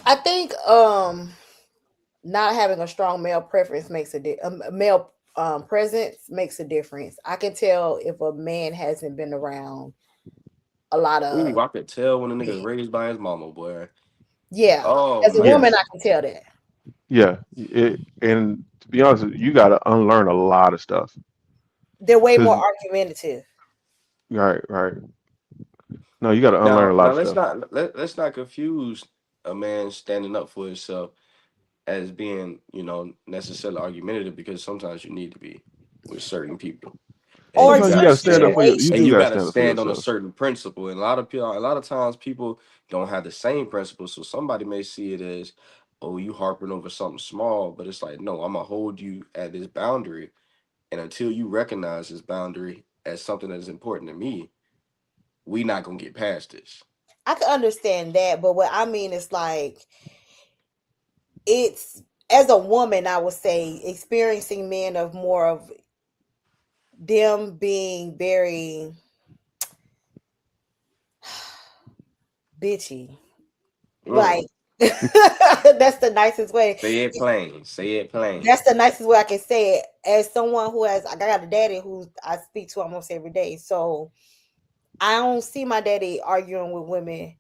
I think not having a strong male preference makes male presence makes a difference. I can tell if a man hasn't been around a lot Ooh, of I could tell when a nigga's men. raised by his mama, boy. Yeah, Oh as a man. woman, Yes. I can tell that Yeah. And to be honest, you got to unlearn a lot of stuff. they're way more Cause argumentative. right, right. No, you got to unlearn Now, a lot now of stuff. let's not confuse a man standing up for himself as being, necessarily argumentative, because sometimes you need to be with certain people, and Or you Sometimes you got gotta to certain stand up stand, for you. You and do situations. you got to gotta stand up for stand on a yourself. certain principle. And a lot of times people don't have the same principles, so somebody may see it as, oh, you harping over something small, but it's like, no, I'm gonna hold you at this boundary, and until you recognize this boundary as something that is important to me, we not gonna get past this. I can understand that, but what I mean is like it's as a woman, I would say experiencing men of more of them being very bitchy. Mm. Like that's the nicest way. Say it plain. Say it plain. That's the nicest way I can say it. As someone who has, I got a daddy who I speak to almost every day, so I don't see my daddy arguing with women.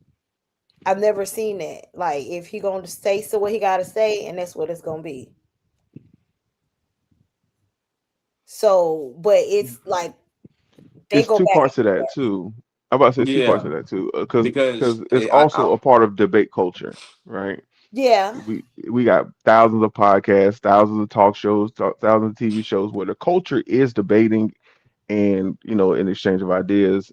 I've never seen that. Like if he gonna say so what he gotta say, and that's what it's gonna be. So, but it's like they It's go two back parts and of that forth. too. I'm about to say it's two parts Yeah, of that too, because because it's also a part of debate culture, right? Yeah, We got thousands of podcasts, thousands of talk shows, thousands of TV shows where the culture is debating and in exchange of ideas.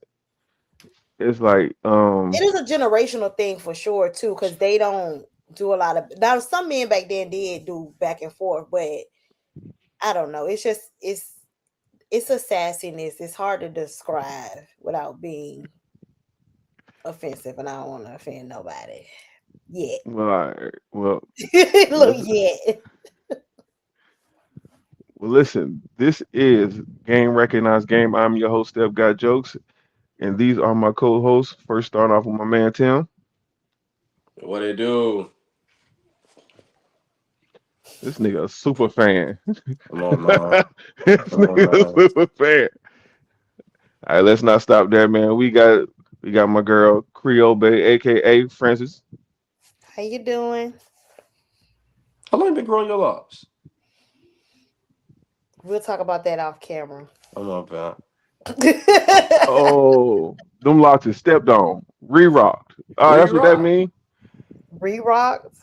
It's like it is a generational thing for sure too, because they don't do a lot of. Now some men back then did do back and forth, but I don't know. It's just it's a sassiness. It's hard to describe without being offensive, and I don't want to offend nobody yet. well, well, Look, let's yet. well listen. This is Game Recognized Game. I'm your host, Steph Got Jokes, and these are my co-hosts. First, starting off with my man Tim. what they do. This nigga a super fan. Come on, man. This Come on, nigga a man. super fan. All right, let's not stop there, man. We got my girl Creole Bay, aka Francis. How you doing? How long you been growing your locks? We'll talk about that off camera. Come on, man. Oh, them locks is stepped on, re-rocked. That's what that Re-rock. mean. Re-rocked.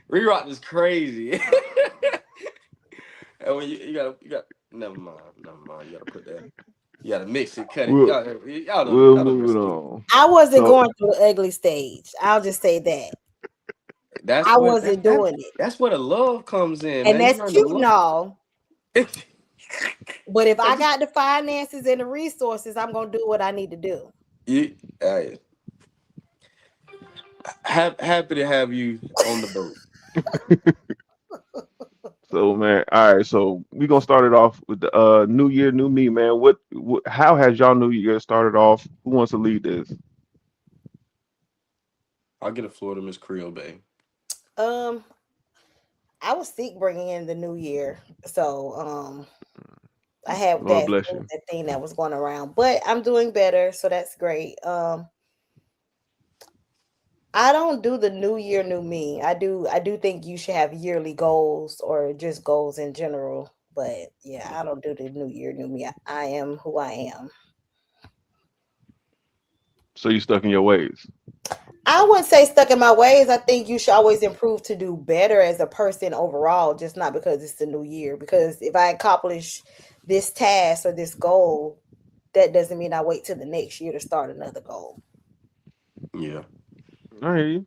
Re-rock is crazy. And when you got never mind. You gotta put that. You gotta mix it, cut it. We'll Y'all know we'll y'all know the move it recipe. on. I wasn't So going through the ugly stage. I'll just say that. That's I what wasn't that doing it. that's where the love comes in, And man. You that's learn to cute and love. all. But if I Cause got the finances and the resources, I'm gonna do what I need to do. you, happy to have you on the boat. man, all right. So we gonna start it off with the New Year, New Me, man. How has y'all New Year started off? Who wants to lead this? I'll get a Florida Miss Creole Bay. Um, I was sick bringing in the new year, so I had Lord that bless you. that thing that was going around, but I'm doing better, so that's great. I don't do the new year, new me. I do think you should have yearly goals or just goals in general. But yeah, I don't do the new year, new me. I am who I am. So you stuck in your ways. I wouldn't say stuck in my ways. I think you should always improve to do better as a person overall, just not because it's the new year. Because if I accomplish this task or this goal, that doesn't mean I wait till the next year to start another goal. Yeah. All right.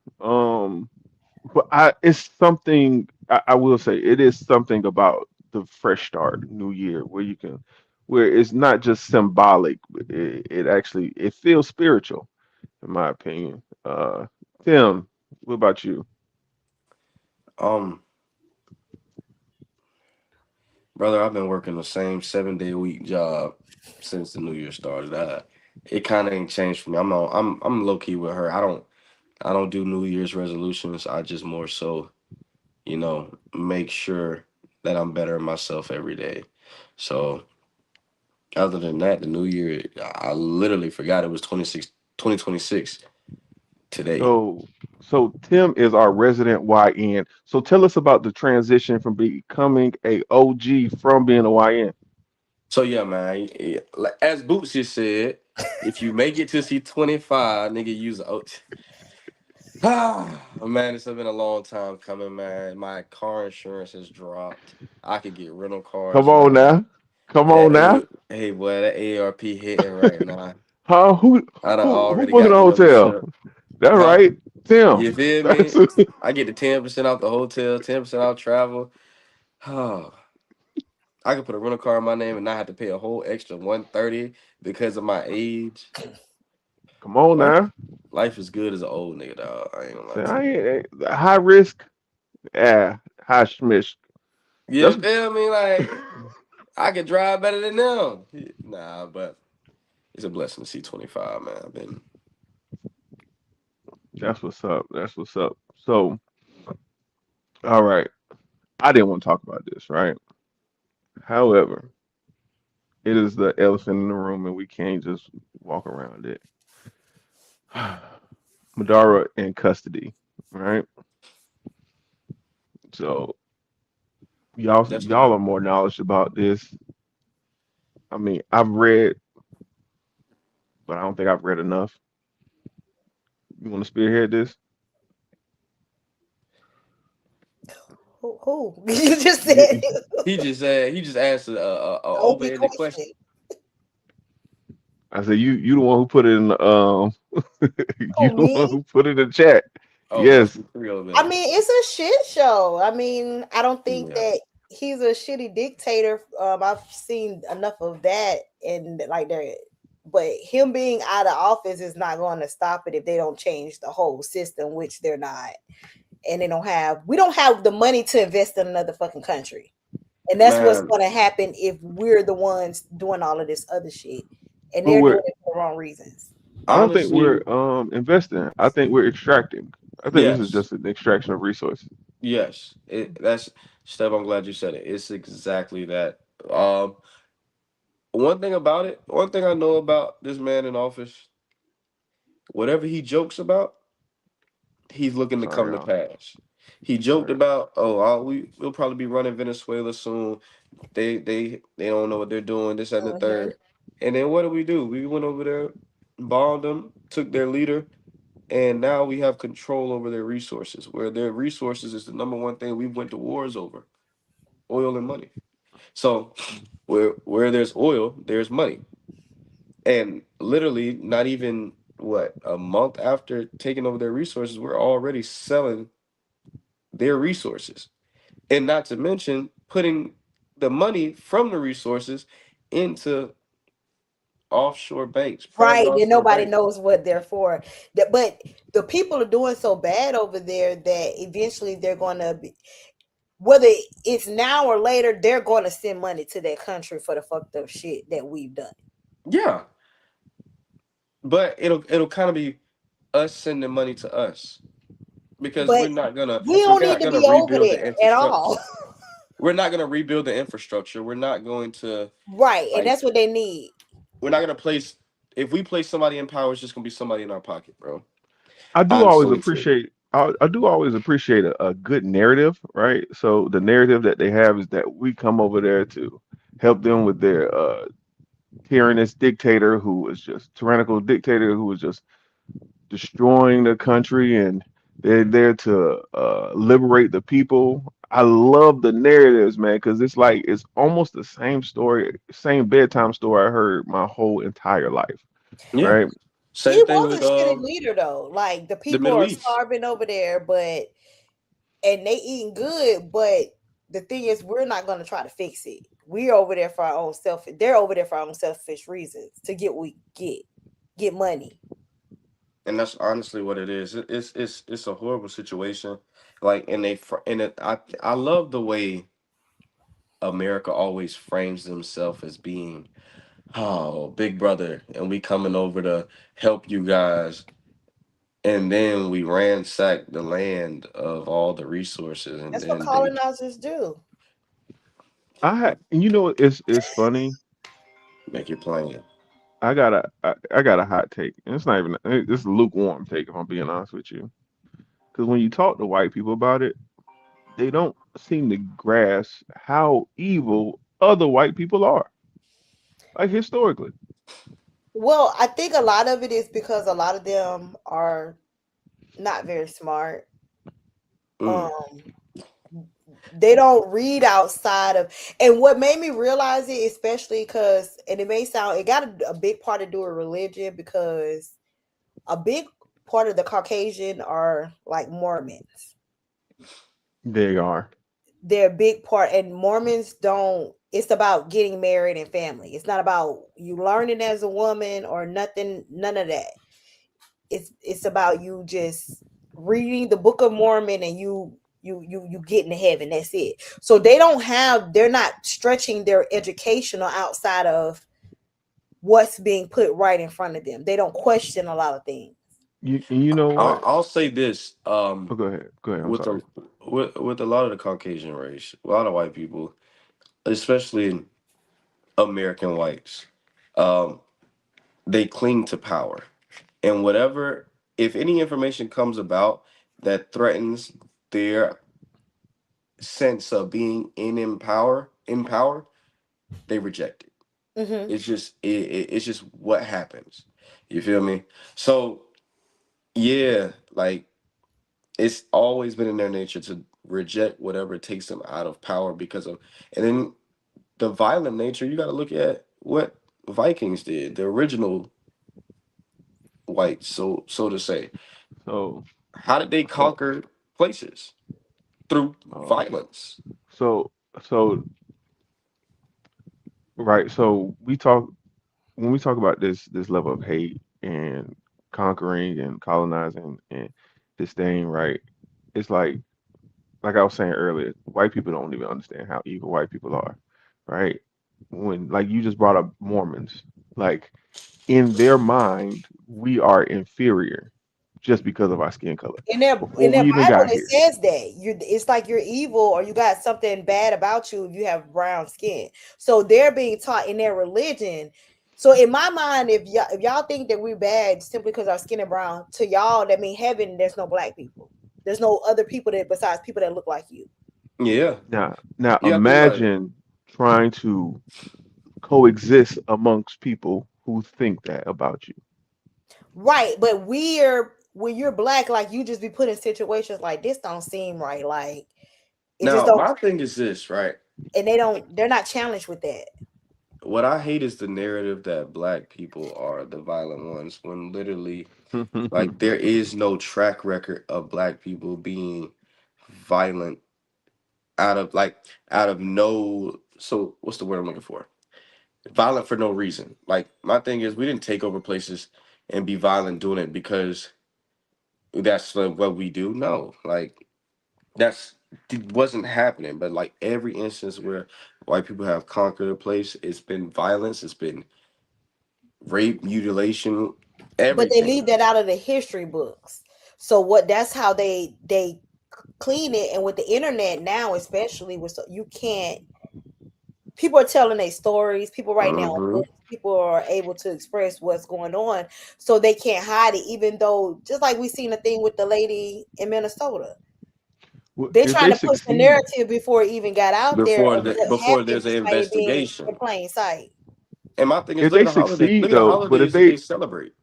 But it's something I will say it is something about the fresh start, New Year, where it's not just symbolic. It actually it feels spiritual, in my opinion. Tim, what about you? Um, brother, I've been working the same 7 day a week job since the new year started. It kind of ain't changed for me. I'm low key with her. I don't. I don't do New Year's resolutions. I just more so, make sure that I'm bettering myself every day. So other than that, the New Year, I literally forgot it was 2026 today. So, so Tim is our resident YN. So tell us about the transition from becoming a OG from being a YN. So yeah, man. Like, as Boots just said, if you make it to see 25, nigga, use a. Man, it's been a long time coming, man. My car insurance has dropped. I could get rental Come cars on now. now. Come That on now. hey boy, that ARP hitting right now. Huh? I done Who already booking got a hotel? membership. That Huh? right, Tim. You feel That's me? I get the 10% off the hotel, 10% off travel. Oh, I could put a rental car in my name and not have to pay a whole extra 130 because of my age. come on Life, now. life is good as an old nigga, dog. I ain't gonna lie Say to I you. ain't high risk. Yeah, high schmish. You That's feel me? Like I could drive better than them. Nah, but it's a blessing to see 25, man. I've been that's what's up. That's what's up. So, all right. I didn't want to talk about this, right? However, it is the elephant in the room, and we can't just walk around it. Madara in custody, right? So that's y'all are more knowledge about this. I mean, I've read, but I don't think I've read enough. You want to spearhead this? Who? You just said he he just answered a OP open-ended question. question. I said you the one who put it in the you Oh, the one me? who put it in chat. Oh, must Yes. be three of I them. mean, it's a shit show. I mean, I don't think Yeah, that he's a shitty dictator. I've seen enough of that, and like there, but him being out of office is not going to stop it if they don't change the whole system, which they're not, and they don't have. We don't have the money to invest in another fucking country, and that's what's man. going to happen if we're the ones doing all of this other shit, and But they're we're doing it for the wrong reasons. I don't think we're Honestly, investing. I think we're extracting. I think this is yes, just an extraction of resources. yes. That's Steph. I'm glad you said it. It's exactly that. Um, One thing about it, one thing I know about this man in office, whatever he jokes about, he's looking to Sorry, come to y'all. pass. He joked Sorry. about, oh, we'll probably be running Venezuela soon. They don't know what they're doing, this and the Mhm. third. And then what do? We went over there, bombed them, took their leader, and now we have control over their resources. Where their resources is the number one thing we went to wars over, oil and money. So where there's oil, there's money. And literally, not even what a month after taking over their resources, we're already selling their resources, and not to mention putting the money from the resources into offshore banks, private Right, and offshore nobody banks. knows what they're for. But the people are doing so bad over there that eventually they're going to be, whether it's now or later, they're going to send money to their country for the fucked up shit that we've done. Yeah, but it'll kind of be us sending money to us because But we we're don't need not to gonna be over rebuild there the at infrastructure. all. We're not gonna rebuild the infrastructure. We're not going to Right, and like that's what they need. we're not gonna place if we place somebody in power, it's just gonna be somebody in our pocket, bro. I do always Honestly, too. appreciate I do always appreciate a good narrative, right? So the narrative that they have is that we come over there to help them with their tyrannous dictator who was just tyrannical dictator who was just destroying the country, and they're there to liberate the people. I love the narratives, man, because it's like it's almost the same story, same bedtime story I heard my whole entire life, Yeah. right? He Same thing was with a shitty leader though. Like the the people Middle are East. starving over there, but and they eating good, but the thing is we're not going to try to fix it. We're over there for our own self. They're over there for our own selfish reasons to get what we get money. And that's honestly what it is. It's a horrible situation. Like and I love the way America always frames themselves as being big brother and we coming over to help you guys. and then we ransacked the land of all the resources, and That's what then they colonizers do. it's funny. make it plain. I got a hot take, and it's not even it's a lukewarm take if I'm being honest with you. Because when you talk to white people about it, they don't seem to grasp how evil other white people are, like historically. Well, I think a lot of it is because a lot of them are not very smart. Mm. Um, they don't read outside of, and what made me realize it, especially because, and it may sound, it got a big part to do with religion because a big part of the Caucasian are like Mormons. They are. They're a big part, and Mormons don't. It's about getting married and family. It's not about you learning as a woman or nothing. None of that. It's about you just reading the Book of Mormon and you getting to heaven. That's it. So they're not stretching their educational outside of what's being put right in front of them. They don't question a lot of things. You know I'll, what? I'll say this. Oh, go ahead. Go ahead. I'm With sorry. a with a lot of the Caucasian race, a lot of white people, especially American whites, um, they cling to power, and whatever, if any information comes about that threatens their sense of being in power, they reject it. Hmm. It's just what happens. You feel me? So yeah, like it's always been in their nature to reject whatever takes them out of power because of, and then the violent nature. You got to look at what Vikings did, the original whites, so to say. So, How did they so, conquer places? Through uh, violence. so, so, right. So we talk when we talk about this level of hate and conquering and colonizing and disdain, right? It's like I was saying earlier, white people don't even understand how evil white people are, right? When like you just brought up Mormons, like in their mind, we are inferior just because of our skin color In before their we even Bible got it here. says that it's like you're evil or you got something bad about you if you have brown skin. So they're being taught in their religion. So in my mind, if y'all think that we're bad simply because our skin is brown, to y'all that mean heaven, there's no black people. There's no other people that besides people that look like you. Yeah, Now you have to think about it. imagine trying to coexist amongst people who think that about you. Right. But we're when you're black, like you just be put in situations like this don't seem right. Like it just Now, don't my thing is this, right? and they're not challenged with that. What I hate is the narrative that black people are the violent ones when literally, like, there is no track record of black people being violent out of like out of no, so what's the word I'm looking for? Violent for no reason. Like my thing is we didn't take over places and be violent doing it because that's what we do. No, like that's it wasn't happening. But like every instance where white people have conquered a place, it's been violence, it's been rape, mutilation, But they everything. leave that out of the history books. So what that's how they clean it. And with the internet now, especially with you can't people are telling their stories, people writing their own Hmm. books, people are able to express what's going on, so they can't hide it, even though just like we seen a thing with the lady in Minnesota. Well, They're if trying they to push the succeed, narrative before it even got out there of what Before happened, there's an despite it being in investigation. plain sight. And my thing is if look they at the holiday, succeed look at the though, but holidays that they celebrate.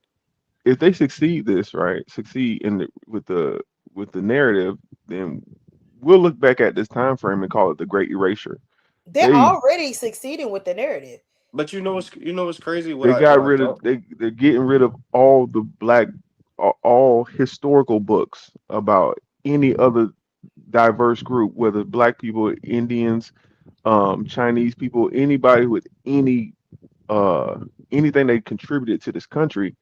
if they succeed this right, succeed in with the narrative, then we'll look back at this time frame and call it the Great Erasure. They're They already succeeding with the narrative. But you know what's crazy? they What got I rid of don't. they're getting rid of all the black all historical books about any other diverse group, whether black people, Indians, Chinese people, anybody with uh anything they contributed to this country.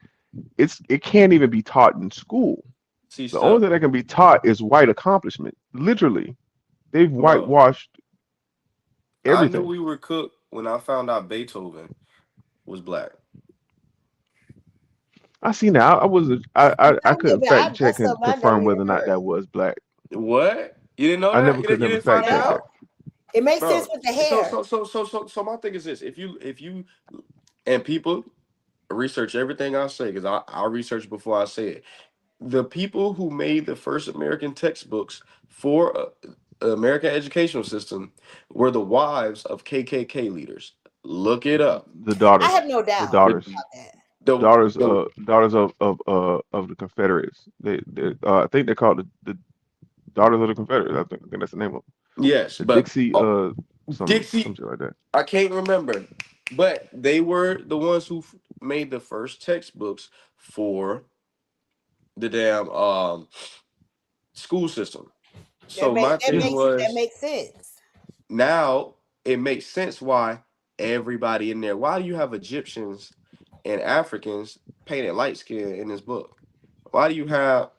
It can't even be taught in school. See, The only Steph, thing that can be taught is white accomplishment. Literally, they've bro, whitewashed I knew everything. we were cooked when I found out Beethoven was black. I seen that. I was I couldn't fact check That's and something I never confirm even whether or not heard. that was black. What? You didn't know I that? never You could never didn't fact find that check Yeah, that. out, it makes sense bro? with the So hair. so so so so so my thing is this: if you and people research everything I say because I research before I say it. The people who made the first American textbooks for American educational system were the wives of KKK leaders. Look it up. The I have daughters, no the doubt The daughters, about that. the the daughters of the Confederates. They I think they called the daughters of the Confederates. I think that's the name of yes, the but Dixie some Dixie, shit like that. I can't remember, but they were the ones who made the first textbooks for the damn school system. So my Yeah, thing That was makes sense. now it makes sense why everybody in there. Why do you have Egyptians and Africans painted light skin in this book? Why do you have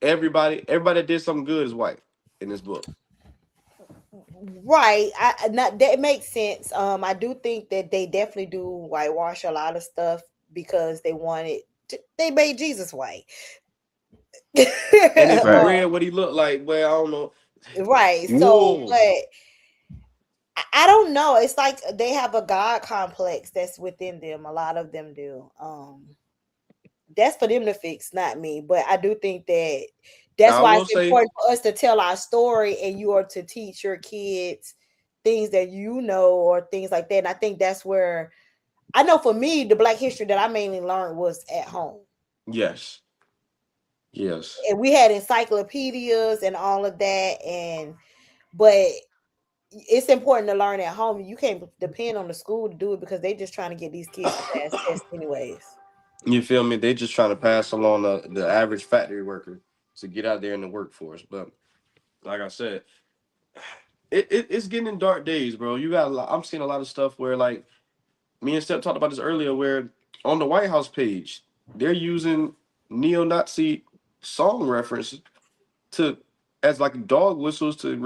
everybody that did something good is white in this book? Right. That makes sense. I do think that they definitely do whitewash a lot of stuff because they made Jesus white. And if you fact. read what he looked like, well, I don't know. Right. So, but Whoa. I don't know. It's like they have a God complex that's within them. A lot of them do. That's for them to fix, not me. But I do think that that's Now I why will it's say, important for us to tell our story and you are to teach your kids things that you know or things like that. And I think that's where I know for me, the Black history that I mainly learned was at home. yes. Yes. And we had encyclopedias and all of that. But it's important to learn at home. You can't depend on the school to do it because they just trying to get these kids to pass tests anyways. You feel me? They just trying to pass along the average factory worker to get out there in the workforce. But like I said, it's getting in dark days, bro. You got I'm seeing a lot of stuff where like me and Steph talked about this earlier, where on the White House page, they're using neo-Nazi song references to as like dog whistles to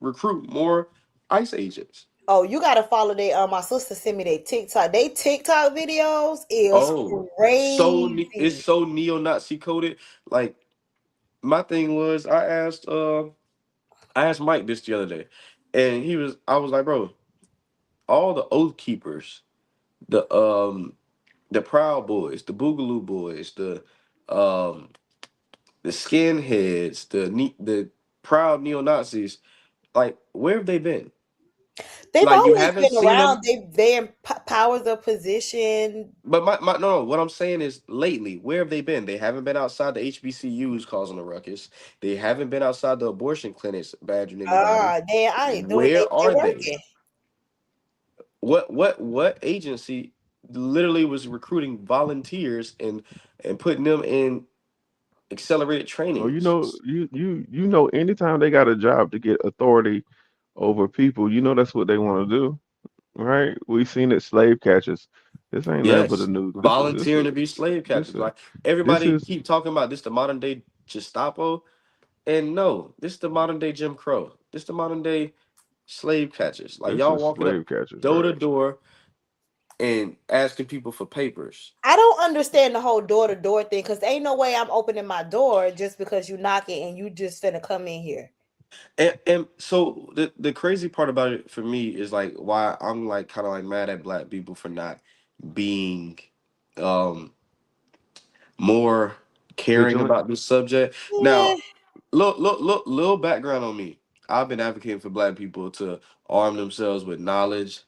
recruit more ICE agents. Oh, you gotta follow they my sister sent me their TikTok. They TikTok videos is Oh, it's crazy. so neo-Nazi coded. Like my thing was, I asked Mike this the other day, and I was like, bro, all the Oath Keepers, the the Proud Boys, the Boogaloo Boys, um the skinheads, the proud neo Nazis. Like, where have they been? They've Like, you always haven't been seen around. them. They in powers of position. But my no, no, what I'm saying is lately, where have they been? They haven't been outside the HBCUs causing a ruckus. They haven't been outside the abortion clinics badgering anybody. They Where are they? working. What agency literally was recruiting volunteers and putting them in accelerated Oh, you trainings? know, you know, anytime they got a job to get authority over people, you know that's what they want to do, right? We seen it slave catchers. This ain't nothing but the Yes, news. volunteering to be slave This catchers. is Like this everybody is keep talking about this, the modern day Gestapo, and no, this is the modern day Jim Crow. This the modern day slave catchers. Like this y'all is walking up slave catchers, door to right? door and asking people for papers. I don't understand the whole door to door thing because ain't no way I'm opening my door just because you knocking and you just finna come in here. And so the crazy part about it for me is like why I'm like kind of like mad at black people for not being um more caring Vigilant. about this subject. Eh, Now, little background on me. I've been advocating for black people to arm themselves with knowledge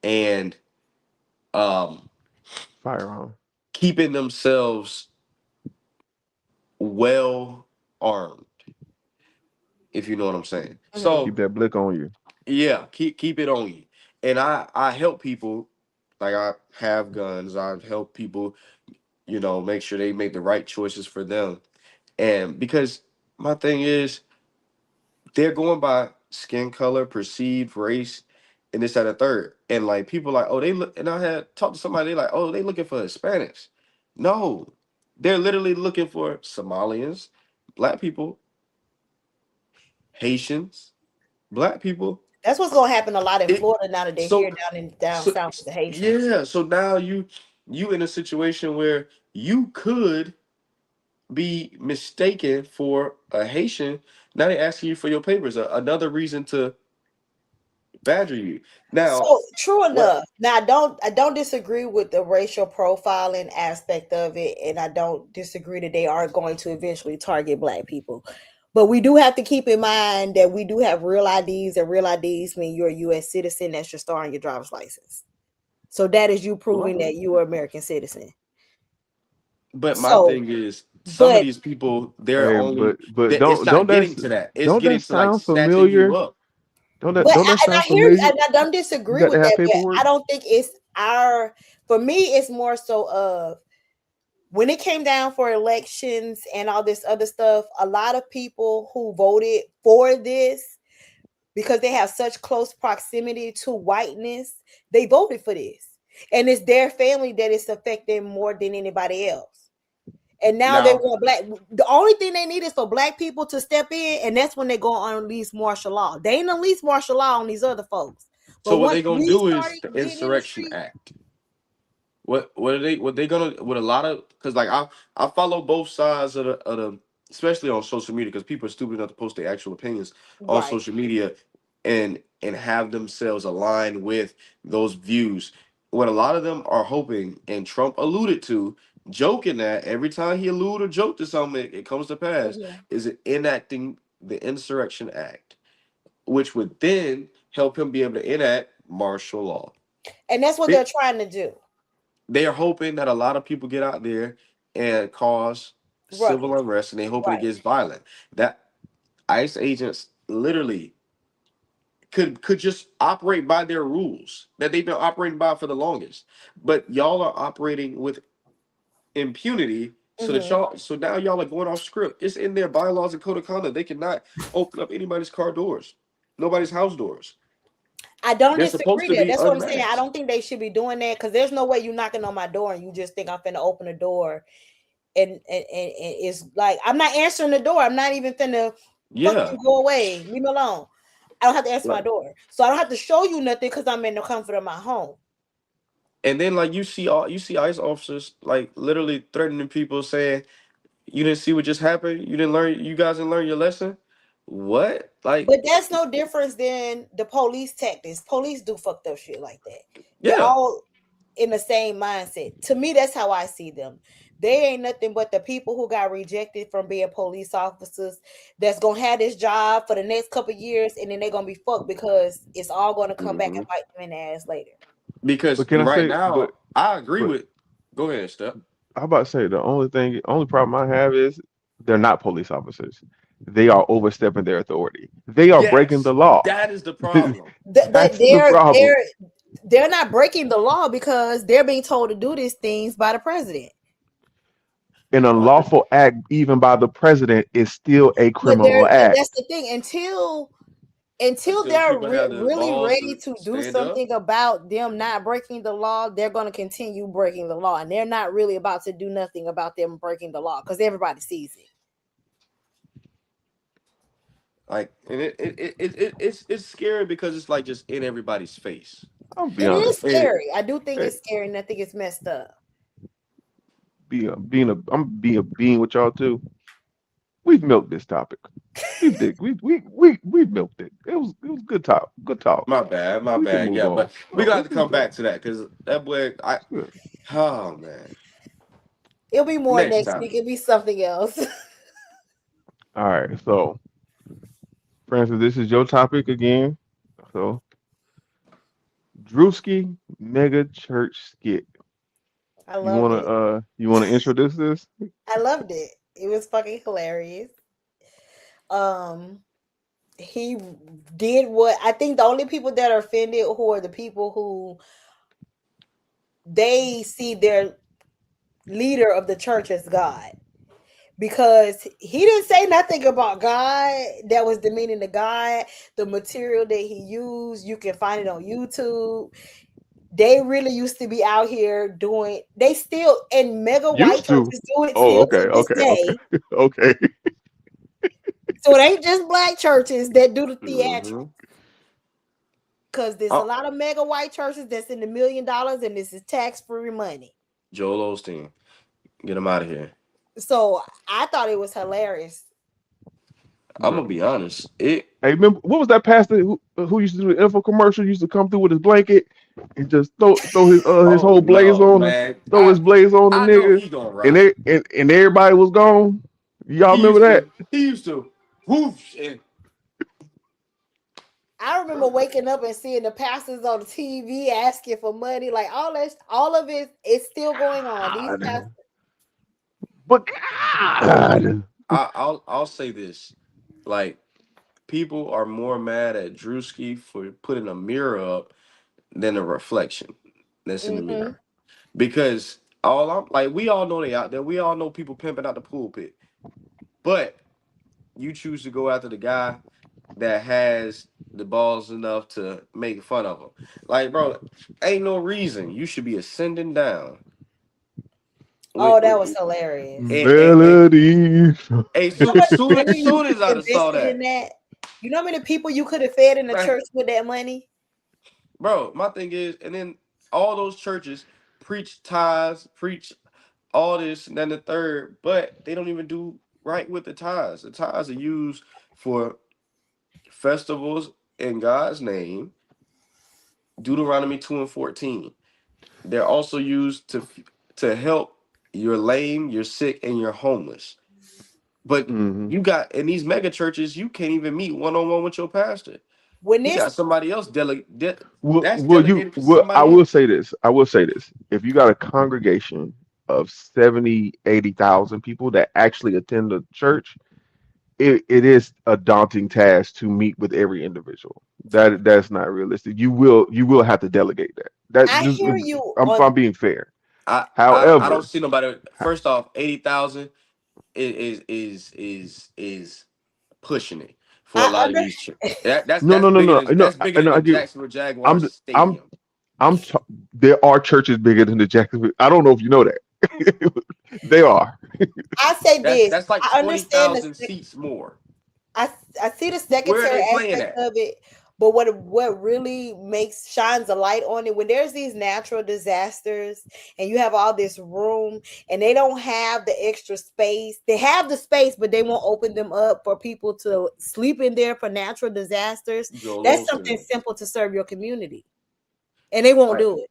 and um Firearm. keeping themselves well armed, if you know what I'm saying. mhm. So Keep that blick on you. yeah, keep it on you. And I help people, like I have guns. I've helped people, make sure they make the right choices for them. And because my thing is they're going by skin color, perceived race, and this, that, and third. And like people like, oh, they look. And I had talked to somebody. They like, oh, they looking for Hispanics. No, they're literally looking for Somalians, black people, Haitians, black people. That's what's gonna happen a lot in It Florida now that they're here so down so south with the Haitians. yeah. So now you. you in a situation where you could be mistaken for a Haitian. Now they asking you for your papers. Another reason to badger you. Now, So true what? enough. Now I don't disagree with the racial profiling aspect of it, and I don't disagree that they are going to eventually target black people. But we do have to keep in mind that we do have real IDs, and real IDs mean you're a US citizen. That's your star on your driver's license. So that is you proving that you are an American citizen. But my So, thing is, some of but these people, they're Hey, only but that it's don't not don't that getting to that. It's don't getting that to like sound snatching you familiar? up. Don't that and I sound hear you, familiar? and I don't You disagree got to with have that, but I paperwork. don't think it's our. For me, it's more so of when it came down for elections and all this other stuff. A lot of people who voted for this because they have such close proximity to whiteness, they voted for this, and it's their family that it's affecting more than anybody else. And now they Now, want black. The only thing they need is for black people to step in, and that's when they go on unleash martial law. They ain't unleash martial law on these other folks. But so what once they gonna we do is started the getting in the Insurrection street, Act. What they gonna with a lot of because like I follow both sides of the especially on social media because people are stupid enough to post their actual opinions on right? social media and have themselves align with those views. What a lot of them are hoping, and Trump alluded to, joking that every time he allude or joke to something, it comes to pass, Mhm. is it enacting the Insurrection Act, which would then help him be able to enact martial law. And that's what they're trying to do. They are hoping that a lot of people get out there and cause civil Ruckus. unrest, and they hoping it Right. gets violent. That ICE agents literally could just operate by their rules that they've been operating by for the longest. But y'all are operating with impunity. Hmm. So now y'all are going off script. It's in their bylaws and code of conduct. They cannot open up anybody's car doors, nobody's house doors. I don't They're supposed disagree to there. be That's what I'm saying. I unmasked. don't think they should be doing that because there's no way you're knocking on my door and you just think I'm finna open the door and it's like I'm not answering the door. I'm not even finna fuck Yeah. you, go away, leave me alone. I don't have to answer my Like, door, so I don't have to show you nothing because I'm in the comfort of my home. and then like you see ICE officers like literally threatening people saying, you didn't see what just happened? You guys didn't learn your lesson? What? Like, But that's no difference than the police tactics. Police do fucked up shit like that. They're yeah. all in the same mindset. To me, that's how I see them. They ain't nothing but the people who got rejected from being police officers that's gonna have this job for the next couple of years, and then they're gonna be fucked because it's all gonna come back and Hmm. bite them in the ass later. Because But can I right say? now, I agree But with. Go ahead, Step. I'm about to say the only problem I have is they're not police officers. They are overstepping their authority. They are breaking Yes, the law. that is the problem. But That's the problem. they're not breaking the law because they're being told to do these things by the president. An Under, unlawful act, even by the president, is still a But criminal act. that's the thing. Until until they're people have the really balls ready to to do stand up. something about them not breaking the law, they're going to continue breaking the law, and they're not really about to do nothing about them breaking the law because everybody sees it. Like, and it's scary because it's like just in everybody's face. I'll be It is honest. And scary. I do think Hey, it's scary, and I think it's messed up. I'm being a being with y'all too. We've milked this topic. We've milked it. It was good talk. Good talk. my We can bad. move Yeah, on. but we No, got it's to good come back though. to that because that boy, It's good. oh man. It'll be more Next next week. topic. It'll be something else. All right. So, Francis, this is your topic again. So, Drewski mega church skit. I You loved wanna it. introduce this? I loved it. It was fucking hilarious. Um, he did what I think the only people that are offended who are the people who they see their leader of the church as God. Because he didn't say nothing about God that was demeaning to God. The material that he used, you can find it on YouTube. They really used to be out here doing, they still, and mega white Used to. churches do it Oh, still okay, to this okay, okay, day. okay. So it ain't just black churches that do the Hmm. theatrical. Because there's a Oh, lot of mega white churches that's in the $1 million and this is tax-free money. Joel Osteen. Get him out of here. So I thought it was hilarious. I'm Bro. gonna be honest. It Hey, remember what was that pastor who used to do the info commercial? Used to come through with his blanket and just throw his oh whole blaze no, on the man. throw his blaze on the I know nigga, he gonna and rock. and everybody was gone. Y'all remember that? He used to whoosh and I remember waking up and seeing the pastors on the TV asking for money. Like all of it is still going on. These pastors. God. But God, I'll say this. Like, people are more mad at Drewski for putting a mirror up than a reflection that's in the Mm-hmm. mirror. Because all I'm like, we all know they out there. We all know people pimping out the pulpit. But you choose to go after the guy that has the balls enough to make fun of him. Like, bro, ain't no reason you should be ascending down. Oh, With, that was hilarious. and melody. hey, How much money you soon could as have I saw invested in that, that? You know how many people you could have fed in the man, church with that money? bro, my thing is, and then all those churches preach tithes, preach all this and then the third, but they don't even do right with the tithes. The tithes are used for festivals in God's name, Deuteronomy 2 and 14. They're also used to help your lame, your sick, and your homeless. But Hmm. you got in these mega churches, you can't even meet one on one with your pastor. When You this got somebody else that's Will you? delegated for I somebody will else. say this. I will say this. If you got a congregation of 70, 80,000 people that actually attend the church, it is a daunting task to meet with every individual. That's not realistic. You will have to delegate that. That I just hear you I'm on being fair. I don't However, see nobody. First off, 80,000 is pushing it for a I lot of under these that's no, that's no, no, bigger no, than no. that's bigger than I the get. Jacksonville Jaguars I'm I'm stadium. there are churches bigger than the Jacksonville. I don't know if you know that. They are. I say this. That's like I understand 20,000 seats more. I I see the Where are secondary they playing aspect at? of it, but what really makes shines a light on it when there's these natural disasters and you have all this room and they don't have the extra space. They have the space, but they won't open them up for people to sleep in there for natural disasters. Joel That's something Osteen. simple to serve your community, and they won't Right. do it.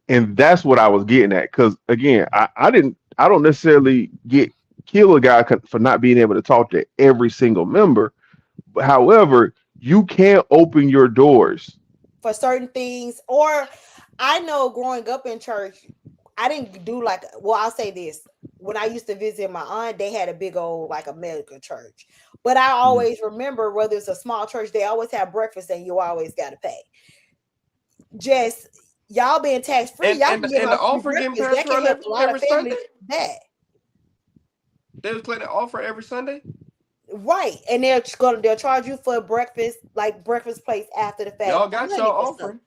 And that's what I was getting at. Because again, I don't necessarily get kill a guy for not being able to talk to every single member. However, you can't open your doors. For certain things. Or I know growing up in church, I didn't do like, well, I'll say this. When I used to visit my aunt, they had a big old like a mega church. But I Mhm. always remember whether it's a small church, they always have breakfast and you always gotta pay. Just y'all being tax free, y'all can give And the out free offer getting breakfast. passed That can around help a lot of every families Sunday. with that. They was playing the offer every Sunday. Right. And they'll charge you for breakfast, like breakfast place after the fact, Y'all got money y'all or something. offering.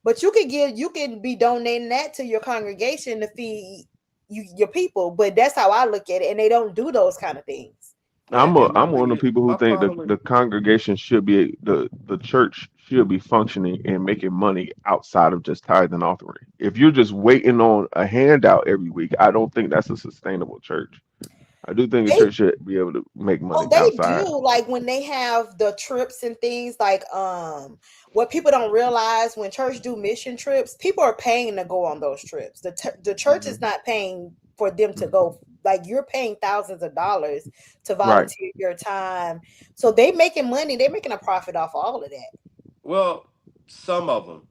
But you can be donating that to your congregation to feed your people. But that's how I look at it, and they don't do those kind of things. And my I'm one thing of the is, people who my think that problem with the congregation should be the church should be functioning and making money outside of just tithe and offering. If you're just waiting on a handout every week, I don't think that's a sustainable church. I do think a They church should be able to make Oh, money they outside. do. Like when they have the trips and things like what people don't realize when church do mission trips, people are paying to go on those trips. The church is Hmm. not paying for them to go. Like you're paying thousands of dollars to Right. volunteer your time. So they making money, they're making a profit off all of that. well, some of them,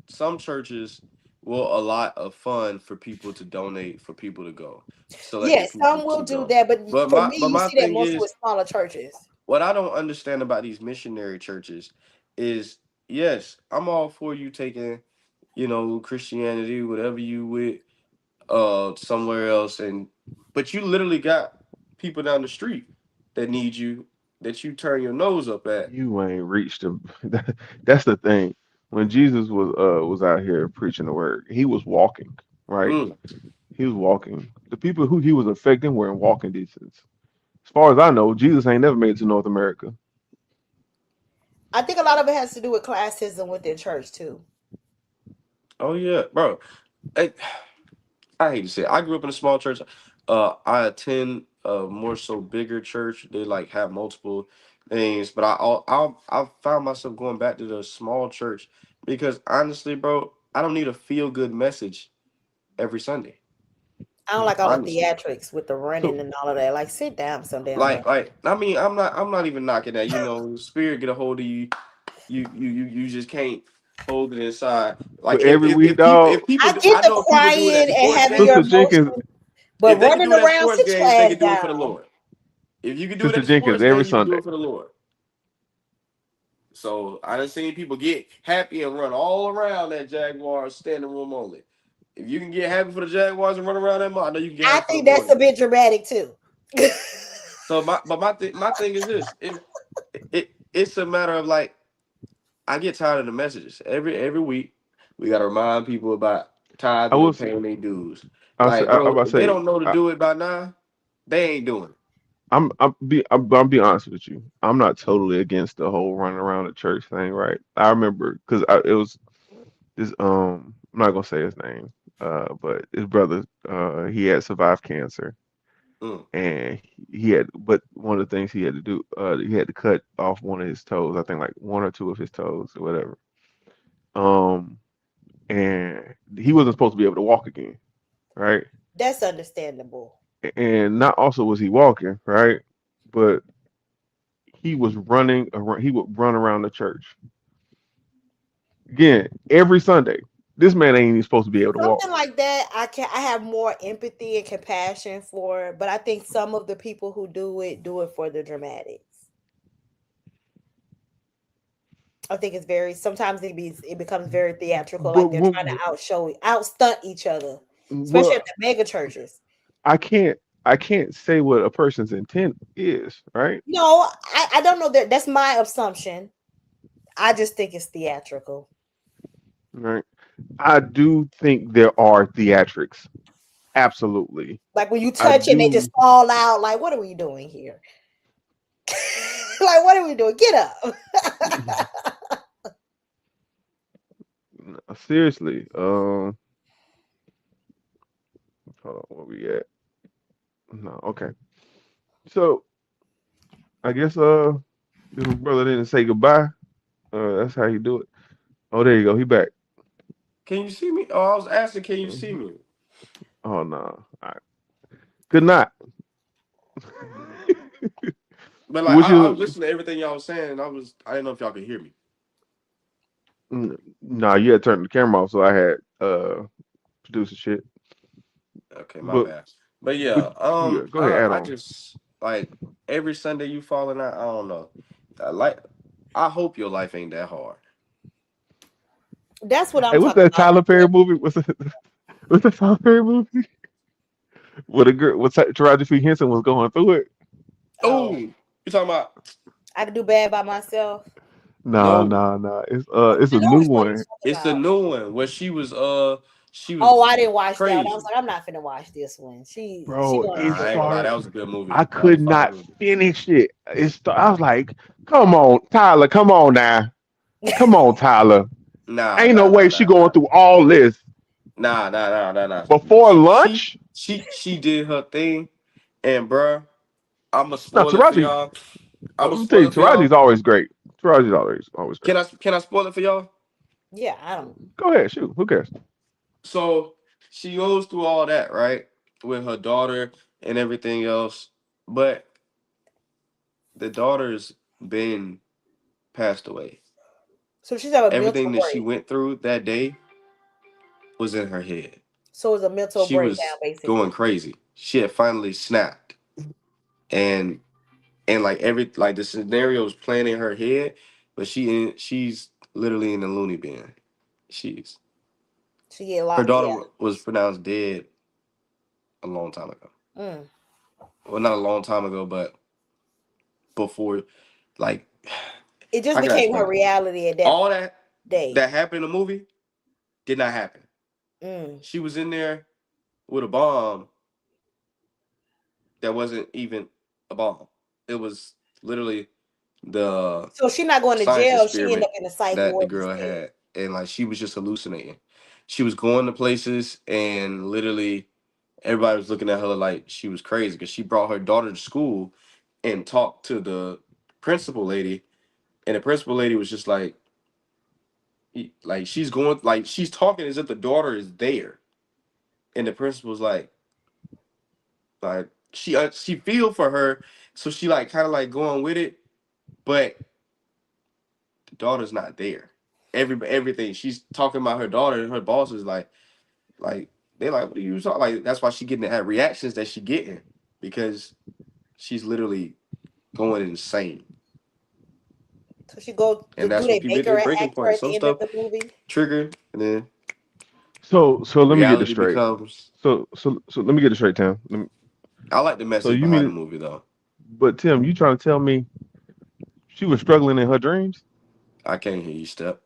some churches will allot a fund for people to donate for people to go, selected Yes, people some will to do go. that, but for me, But you my see that thing mostly is, with smaller churches. what I don't understand about these missionary churches is, yes, I'm all for you taking, Christianity, whatever you with, somewhere else, but you literally got people down the street that need you, that you turn your nose up at. You ain't reached them. That's the thing. When Jesus was out here preaching the word, he was walking, right? Mm. He was walking. The people who he was affecting were in walking distance. As far as I know, Jesus ain't never made it to North America. I think a lot of it has to do with classism within church too. Oh yeah, bro. I hate to say it. I grew up in a small church. I attend a more so bigger church. They like have multiple things, but I found myself going back to the small church because honestly, bro, I don't need a feel good message every Sunday. I don't like all the Honestly, theatrics with the So running and all of that. Like, sit down some damn like body. like I mean, I'm not even knocking that. You know, spirit get a hold of you. You just can't hold it inside. but Like every week, dog, if people I do, get I the know if people do it at crying and sports having your Sister games. Jenkins, emotions, but If they can running do it at around, sports sit your games, they ass can do it for the down. Lord. If you can do it Sister at the Jenkins, sports every game, you can do Sunday. it for the Lord. So I done seen people get happy and run all around that Jaguars standing room only. If you can get happy for the Jaguars and run around that mall, I know you can get I happy for the think that's Lord. a bit dramatic too. So my thing is this: it's a matter of like I get tired of the messages every week. We got to remind people about I tithing and was, paying their dues. I say, Like, I'm bro, about to if they say, don't know to do it by now, they ain't doing it. I'm be honest with you. I'm not totally against the whole running around the church thing, right? I remember because it was this I'm not gonna say his name, but his brother, he had survived cancer, Mm. and but one of the things he had to do, he had to cut off one of his toes. I think like one or two of his toes or whatever. Um, and he wasn't supposed to be able to walk again, right? That's understandable. And not also was he walking, right? But he was running around. He would run around the church again every Sunday. This man ain't even supposed to be able to walk. Something like that, I have more empathy and compassion for, but I think some of the people who do it for the dramatics. I think it's very sometimes it becomes very theatrical, But like they're trying to outstunt each other, especially at well, the mega churches. I can't I can't say what a person's intent is, right? No, I don't know that that's my assumption. I just think it's theatrical. Right. I do think there are theatrics. Absolutely. Like when you I touch it, they just do. fall out. Like, what are we doing here? Like, what are we doing? Get up. Seriously. Hold on, where we at? No, okay. So I guess if a brother didn't say goodbye, that's how you do it. Oh, there you go. He back. Can you see me? Oh, I was asking, can you see me? Oh no. All right. Good night. But like, What's I your was listening to everything y'all was saying, and I didn't know if y'all could hear me. No, you had turned the camera off, so I had producer shit. Okay, my But bad. But but yeah, yeah, go ahead, add I on. just like every Sunday you falling out. I don't know. Like, I hope your life ain't that hard. That's what Hey, I'm what's talking that about. Tyler Perry movie? What's that Tyler Perry movie? Where the girl, what Taraji P Henson was going through it? Oh, Oh, you talking about? I could do bad by myself. Nah, No, nah, nah. It's I a know new which one one, you're it's talking the about. new one where she Oh, was I didn't watch that one. I was crazy. like, I'm not finna watch this one. She bro. going Nah, It's I ain't crazy. gonna lie, far. that was a good movie. I That was could a fire not movie. finish it. I was like, come on, Tyler, come on now, come on, Tyler. Nah, Ain't no nah, nah, way she nah, going nah, through all this nah. before lunch. She did her thing, and bruh, I'ma Now, spoil it for Taraji, y'all. let I'ma me tell spoil you, it for y'all. Taraji's always great. Taraji's always great. Can I spoil it for y'all? Yeah, I don't. Go ahead, shoot. Who cares? So she goes through all that, right? With her daughter and everything else. But the daughter's been passed away. So she's have a Everything mental that she break. went through that day was in her head. So it's a mental She breakdown, was going basically. crazy. She had finally snapped. And like the scenario was playing in her head, but she's literally in the loony bin. She's She get a Her lot. daughter Yeah. was pronounced dead a long time ago. Mm. Well, not a long time ago, but before, like, It just how can I became her explain it? reality at that All that day. that happened in the movie did not happen. Mm. She was in there with a bomb that wasn't even a bomb. It was literally the So she's not going to science jail. She ended experiment up in a psych that the ward girl instead. had, and like she was just hallucinating. She was going to places and literally everybody was looking at her like she was crazy because she brought her daughter to school and talked to the principal lady, and the principal lady was just like she's going like she's talking as if the daughter is there, and the principal's like she feel for her, so she like kind of like going with it, but the daughter's not there. Everything she's talking about her daughter, and her boss is like they like, what are you talking? Like that's why she getting that reactions that she getting, because she's literally going insane. So she go. And Do that's they when people make hit their her breaking act her point. at Some the end of stuff the movie? trigger, and then So let me get this reality straight. becomes. So let me get this straight, Tim. I like the So message you behind the mean, movie though. but Tim, you trying to tell me she was struggling in her dreams? I can't hear you, Step.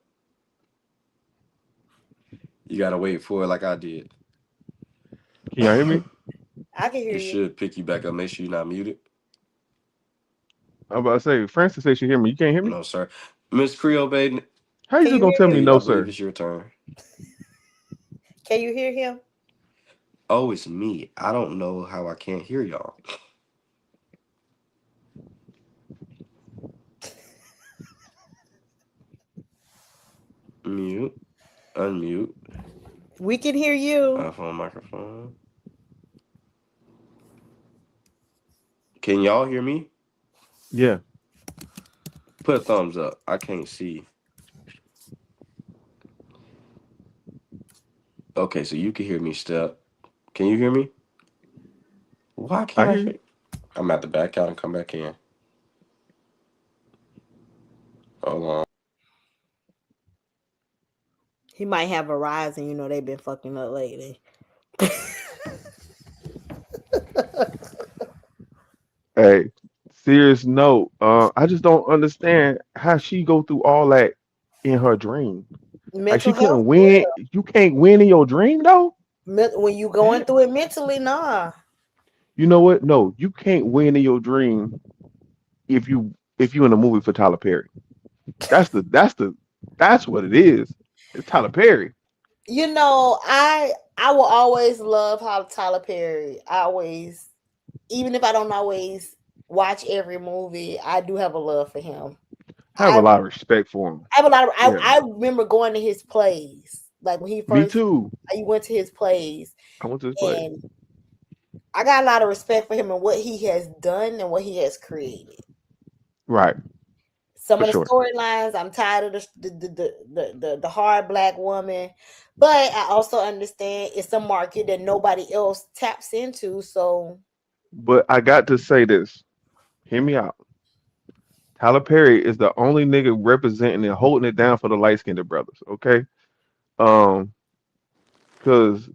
You gotta wait for it like I did. Can y'all hear me? I can hear It you. should pick you back up. Make sure you're not muted. I'm about to say, Francis said she hear me. You can't hear me? No, sir. Miss Creole Baden, How you Can just you gonna tell hear me him? Lady, I no, believe sir? it's your turn. Can you hear him? Oh, it's me. I don't know how I can't hear y'all. Mute. Unmute. We can hear you. iPhone microphone. Can y'all hear me? Yeah. Put a thumbs up. I can't see. Okay, so you can hear me, Step. Can you hear me? Why I can't I hear you. hear? I'm at the back out and come back in. Hold on. He might have Verizon. You know they've been fucking up lately. Hey, serious note. I just don't understand how she go through all that in her dream. Like Mental she health. couldn't win. You can't win in your dream though. When you going through it mentally, nah. You know what? No, you can't win in your dream if you in a movie for Tyler Perry. That's what it is. It's Tyler Perry. You know, I will always love how Tyler Perry. Even if I don't always watch every movie, I do have a love for him. I have I a lot of respect for him. I have a lot of. Yeah. I remember going to his plays, like when he Me first. too. I went to his plays, I went to his play. and I got a lot of respect for him and what he has done and what he has created. Right. Some For of the sure. storylines, I'm tired of the hard black woman, but I also understand it's a market that nobody else taps into. So But I got to say this. Hear me out. Tyler Perry is the only nigga representing and holding it down for the light skinned brothers. Okay. Um, because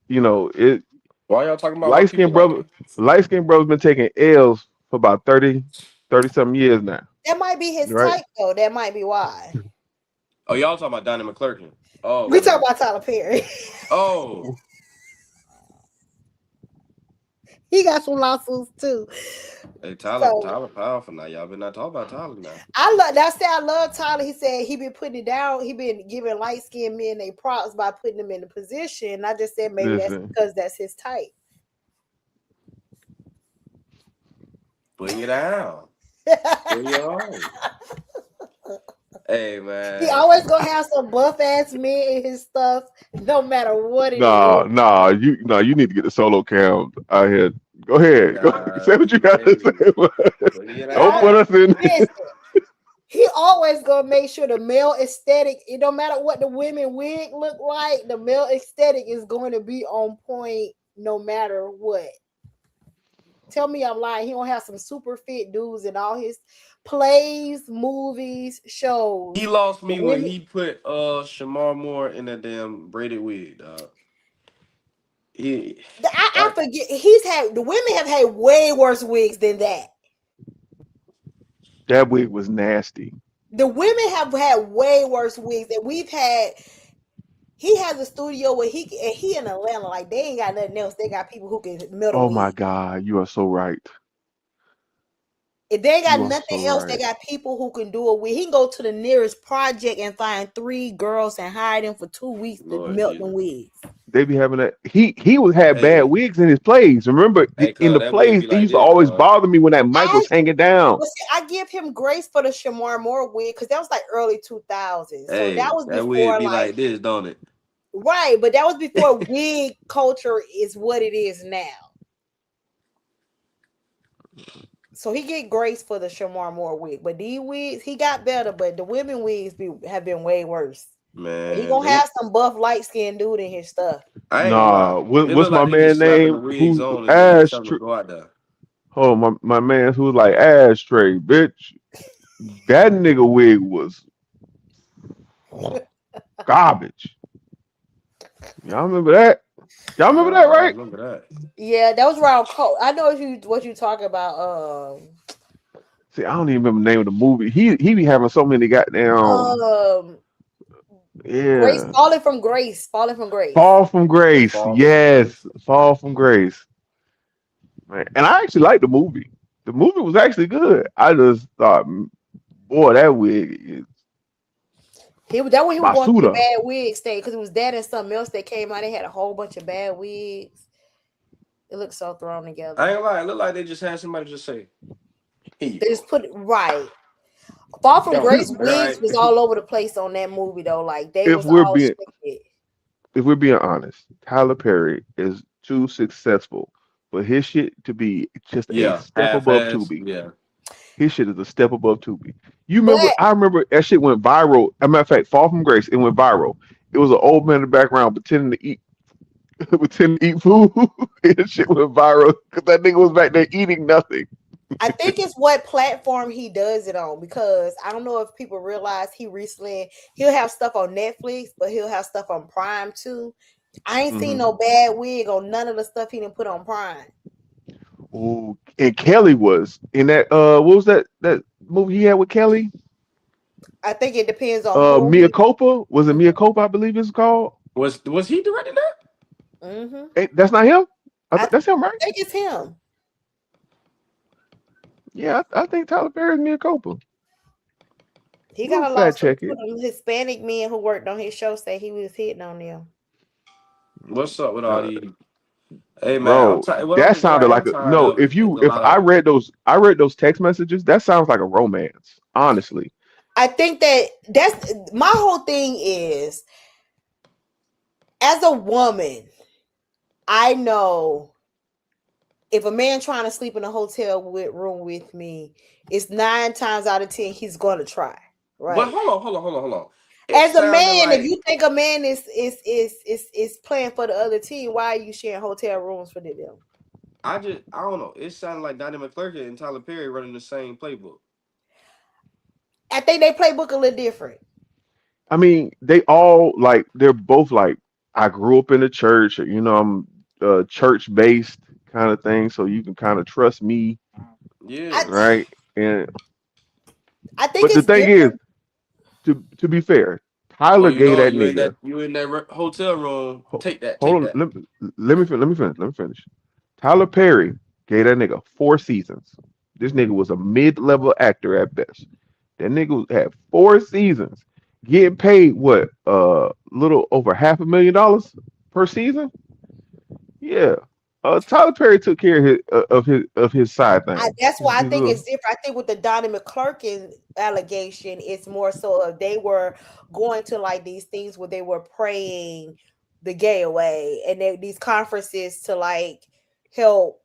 it Why y'all talking about my light people skinned like brother, that? light skinned brothers been taking L's for about 30 something years now. that might be his Right. type, though. That might be why. Oh, y'all talking about Donnie McClurkin. Oh, We okay. talk about Tyler Perry. Oh, He got some lawsuits too. hey, So Tyler powerful now. Y'all been not talking about Tyler now. I love Tyler. He said he been putting it down. He been giving light skinned men their props by putting them in the position. I just said maybe that's Listen, because that's his type. Bring it down. Bring it on. Hey, man. He always gonna have some buff ass men in his stuff, no matter what it is. you need to get the solo cam out here. Go ahead. Go say what you got to say. Bring it Don't put out. us in. Listen, he always gonna make sure the male aesthetic, it don't matter what the women wig look like, the male aesthetic is going to be on point no matter what. Tell me I'm lying. He gonna have some super fit dudes in all his plays, movies, shows. He lost me The when women, he put Shamar Moore in that damn braided wig, dog. I forget. The women have had way worse wigs than that. That wig was nasty. The women have had way worse wigs that we've had. He has a studio where he in Atlanta, like they ain't got nothing else. They got people who can melt a Oh my wig. God, you are so right. If they ain't got You are so nothing else, they right. got people who can do a wig. He can go to the nearest project and find 3 girls and hire them for 2 weeks to Lord melt Jesus. them wigs. They be having that. He would have bad Hey, wigs in his plays. Remember, hey, in cuz the that wig plays, be it like used to this, always cuz. bother me when that mic I was hanging down. but see, I give him grace for the Shamar Moore wig because that was like early 2000s. So that Hey, was that wig before be like like this, don't it? right, but that was before wig culture is what it is now. So he get grace for the Shamar Moore wig, but these wigs he got better, but the women wigs have been way worse. But he Man, gonna have some buff light skinned dude in his stuff. I ain't gonna lie. Nah, It what's look my like they man just slapping the name? wigs Who on and just telling them Ashtray? to go out there. Oh, my man who was like Ashtray, bitch. That nigga wig was garbage. Y'all remember that? Y'all remember Nah, that, I don't right? remember that. Yeah, that was around Cole. I know what you talking about. See, I don't even remember the name of the movie. He be having so many goddamn Um, Grace yeah. falling from grace, falling from grace. Fall from Grace. Fall from grace. Yes, Fall from Grace. Man. And I actually liked the movie. The movie was actually good. I just thought, boy, that wig is That when he was going through the Masuda. bad wig stage because it was that and something else that came out. They had a whole bunch of bad wigs. It looked so thrown I together. ain't gonna lie. It look like they just had somebody just say, "Here you They go." just put it right. Fall from Don't Grace all wigs right. was all over the place on that movie though. Like they If was we're all being shifted. if we're being honest, Tyler Perry is too successful for his shit to be just a Yeah, step half above ass. Tubi. Yeah. His shit is a step above Tubi. You remember? But I remember that shit went viral. As a matter of fact, Fall from Grace, it went viral. It was an old man in the background pretending to eat, pretending to eat food. And shit went viral because that nigga was back there eating nothing. I think it's what platform he does it on because I don't know if people realize he'll have stuff on Netflix, but he'll have stuff on Prime too. I ain't seen Hmm. no bad wig on none of the stuff he didn't put on Prime. Ooh, and Kelly was in that. What was that movie he had with Kelly? I think it depends on who Mia Copa, was it Mia Copa? I believe it's called. Was he directing that? mm-hmm. That's not him. I That's him, right? think it's him. Yeah, I think Tyler Perry is Mia Copa. He We'll got a fact lawsuit check it, for them Hispanic men who worked on his show say he was hitting on them. What's up with all uh, these? Hey man, I'm bro. tired. What That what I sounded am like a tired no. of is a If lot of. I read those text messages, that sounds like a romance. Honestly, I think that's my whole thing is as a woman, I know if a man trying to sleep in a room with me, it's 9 times out of 10 he's gonna try. But Right. hold on. It As a sounded man, if like you think a man is playing for the other team, why are you sharing hotel rooms for them? I don't know. It sounded like Donnie McClurkin and Tyler Perry running the same playbook. I think they playbook a little different. I mean, they all like they're both like I grew up in the church. I'm church based kind of thing, so you can kind of trust me, I Yeah. right? And I think but the it's thing is, different. to be fair, Oh, Tyler you gave know that nigga. you in that hotel room. Hold, Take that. hold Take on, that. let me finish. Tyler Perry gave that nigga 4 seasons. This nigga was a mid-level actor at best. That nigga had 4 seasons, getting paid what, little over $500,000 per season. Yeah, Tyler Perry took care of his side thing. That's why I His think little, it's different. I think with the Donnie McClurkin allegation, it's more so of they were going to like these things where they were praying the gay away and these conferences to like help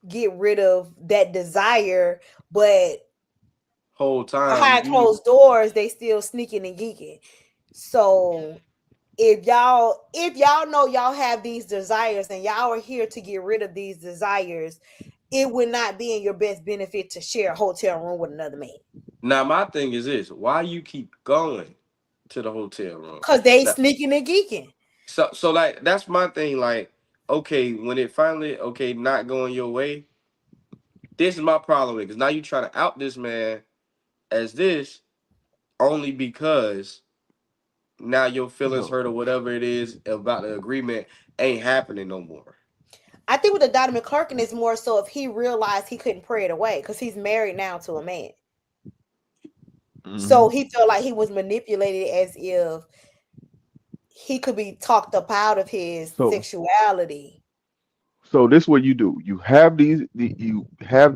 get rid of that desire, but Whole time behind closed doors, they still sneaking and geeking. So if y'all know y'all have these desires and y'all are here to get rid of these desires, it would not be in your best benefit to share a hotel room with another man. Now my thing is this: why you keep going to the hotel room? Cause they Now, sneaking and geeking. so like that's my thing. Like, okay, when it finally not going your way, this is my problem because now you trying to out this man as this only because now your feelings no, hurt or whatever it is about the agreement ain't happening no more. I think with the Donnie McClurkin is more so if he realized he couldn't pray it away because he's married now to a man. hmm So he felt like he was manipulated as if he could be talked up out of his So sexuality. this is what you do. You have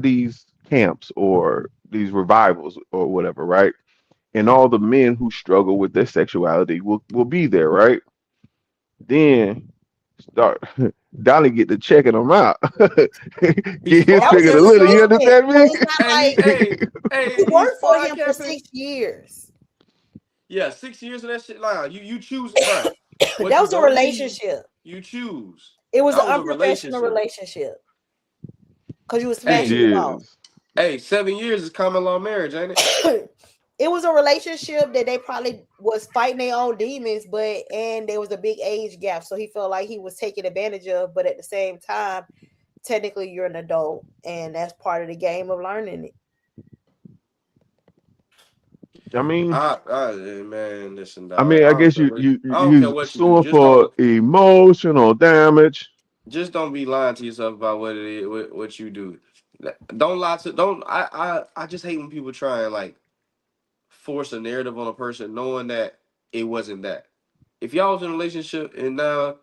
these camps or these revivals or whatever, right? And all the men who struggle with their sexuality will be there, right? Then start Donnie get to checking them out. He's Get his That was finger his a podcasting little. You now. commitment. understand So it's not Hey, like hey, he he's worked for him for podcasting. 6 years. Yeah, 6 years of that shit. Nah, you choose, bro. What That you was a don't need, relationship. you choose. It was That an was a unprofessional relationship. relationship because you was Six smashing Hey, him out. years. hey, 7 years is common law marriage, ain't it? It was a relationship that they probably was fighting their own demons, and there was a big age gap, so he felt like he was taken advantage of. But at the same time, technically, you're an adult, and that's part of the game of learning it. I mean, Man, listen, I dog. mean, I I don't guess care what, I don't care you what you do. suing for emotional damage. Just don't be lying to yourself about what it is, what you do. Don't lie to. Don't. I just hate when people try and like force a narrative on a person, knowing that it wasn't that. If y'all was in a relationship and now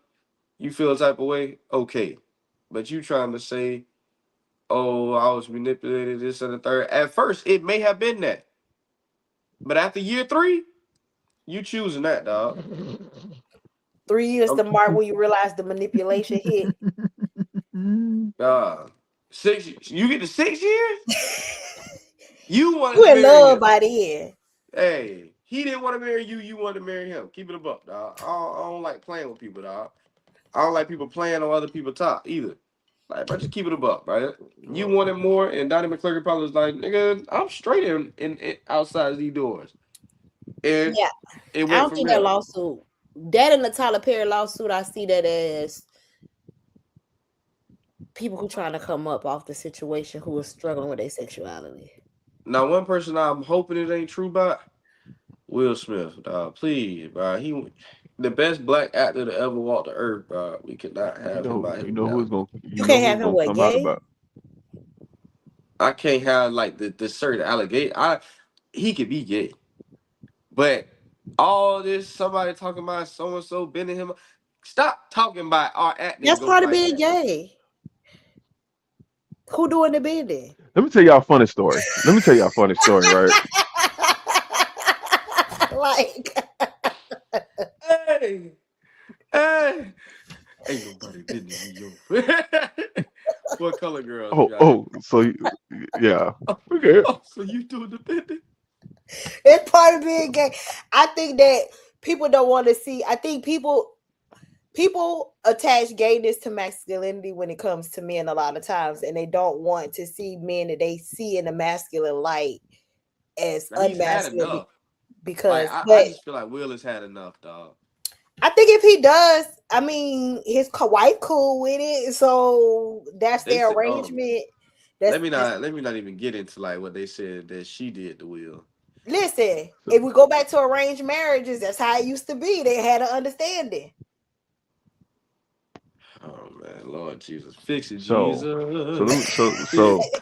you feel a type of way, okay. But you trying to say, oh, I was manipulated, this and the third. At first, it may have been that. But after year 3, you choosing that, dog. 3 years Um, the mark when you realize the manipulation hit. uh, 6. You get to 6 years. You wanted You to in marry love him. by then. Hey, he didn't want to marry you. You wanted to marry him. Keep it a buck, dog. I don't like playing with people, dog. I don't like people playing on other people's top either. Like, bro, just keep it a buck, right? You wanted more, and Donnie McClurky probably was like, nigga, I'm straight in outside these doors. And Yeah, it I went don't from think that there. lawsuit, that and the Tyler Perry lawsuit, I see that as people who trying to come up off the situation who are struggling with their sexuality. Now, one person I'm hoping it ain't true about, Will Smith, dog. Please, bro. He the best black actor to ever walk the earth, bro. We could not have him out here now. You can't have him what, Come out gay? about. I can't have like the certain allegation. He could be gay. But all this, somebody talking about so and so bending him. Stop talking about our acting That's goat part of like being that. gay. Who doing the bending? Let me tell y'all a funny story. Right? Like, Hey, hey, ain't nobody bending me, yo. What color girls you got? So yeah, Oh, okay. so you doing the bending? it's part of being gay. I think that people don't want to see. I think people attach gayness to masculinity when it comes to men a lot of times, and they don't want to see men that they see in a masculine light as Now, he's had unmasculine enough. because, Like, I but just feel like Will has had enough, dog. I think if he does, I mean, his wife cool with it, so that's They their said, arrangement. let me not even get into like what they said that she did to Will. Listen, if we go back to arranged marriages, that's how it used to be. They had an understanding. Oh man, Lord Jesus, fix it, So Jesus. let me Fix it,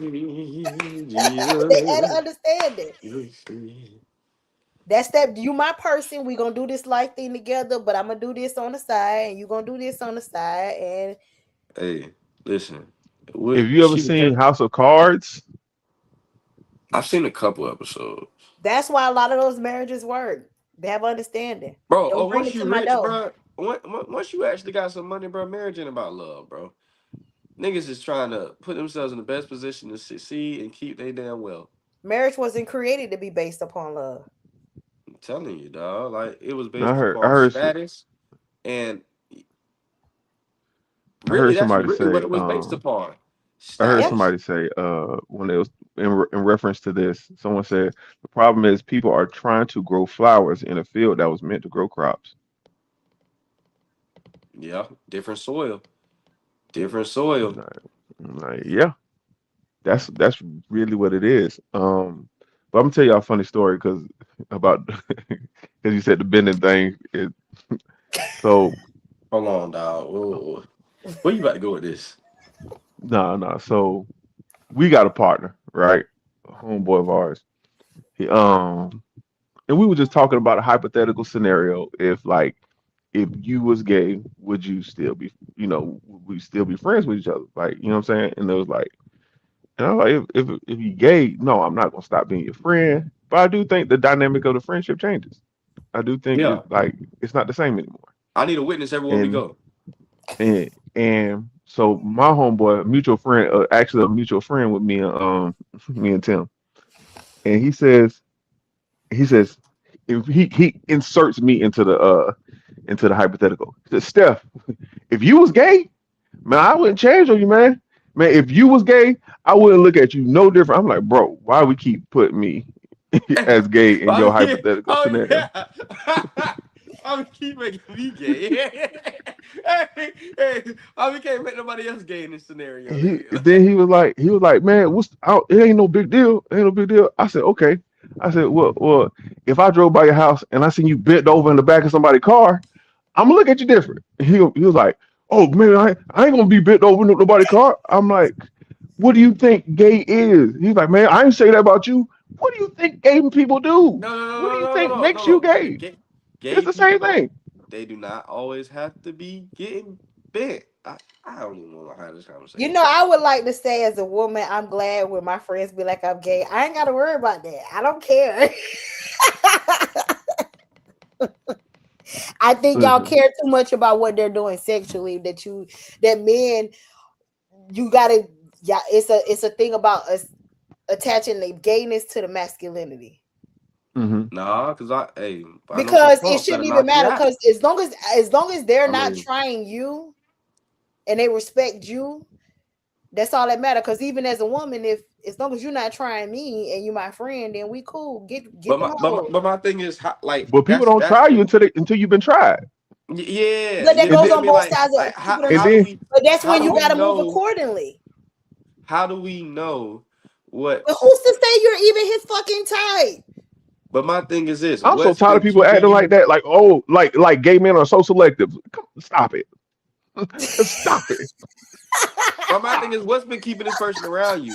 They had an understanding. Jesus. That's that. You my person. We gonna do this life thing together, but I'm gonna do this on the side, and you gonna do this on the side. And Hey, listen. if you ever seen House of Cards, I've seen a couple episodes, that's why a lot of those marriages work. They have understanding. bro. Don't bring Once it to you my rich, door. bro. Once you actually got some money, bro, marriage ain't about love, bro. Niggas is trying to put themselves in the best position to succeed and keep their damn wealth. Marriage wasn't created to be based upon love. I'm telling you, dog. Like it was I based heard upon status, and I heard really, that's somebody really what say it was based upon. I heard Yep. Status. somebody say when it was in reference to this, someone said the problem is people are trying to grow flowers in a field that was meant to grow crops. Yeah, different soil. Different soil. Like, yeah, that's really what it is. But I'm gonna tell y'all a funny story because about because you said the bending thing. So Hold on, dog. Whoa. Where you about to go with this? no. So we got a partner, right? A homeboy of ours. He and we were just talking about a hypothetical scenario if like if you was gay, would you still be, would we still be friends with each other? Like, you know what I'm saying? And it was like, and I was like, if you gay, no, I'm not gonna stop being your friend. But I do think the dynamic of the friendship changes. I do think Yeah, it's not the same anymore. I need a witness everywhere we And go. and so my homeboy, mutual friend, actually a mutual friend with me and me and Tim, and he says if he inserts me into the hypothetical. He says, Steph, if you was gay, man, I wouldn't change on you, man. Man, if you was gay, I wouldn't look at you no different. I'm like, bro, why we keep putting me as gay in your hypothetical scenario? Yeah. I keep making me gay. I can't make nobody else gay in this scenario. Then he was like, man, it ain't no big deal. It ain't no big deal. I said, okay. I said, well, if I drove by your house and I seen you bent over in the back of somebody's car, I'm gonna look at you different. He was like, oh man, I ain't gonna be bent over in nobody's car. I'm like, what do you think gay is? He's like, man, I ain't say that about you. What do you think gay people do? What do you think makes you gay? Gay It's the same thing. They do not always have to be getting bent. I don't even want to have this conversation. You know, I would like to say as a woman, I'm glad when my friends be like, I'm gay. I ain't got to worry about that. I don't care. I think y'all care too much about what they're doing sexually that men, you gotta, yeah, it's a thing about us attaching the gayness to the masculinity. Mm-hmm. Nah, because because it shouldn't even matter. Because as long as they're not trying you and they respect you, that's all that matters. Because even as a woman, as long as you're not trying me and you my friend, then we cool. But my thing is, but people don't try you until you've been tried. Yeah, but that goes on both sides. But that's when you gotta move accordingly. How do we know what? But who's to say you're even his fucking type? But my thing is this: I'm so tired of people acting like that. Like, oh, like gay men are so selective. Stop it. Stop it. But my thing is, what's been keeping this person around you,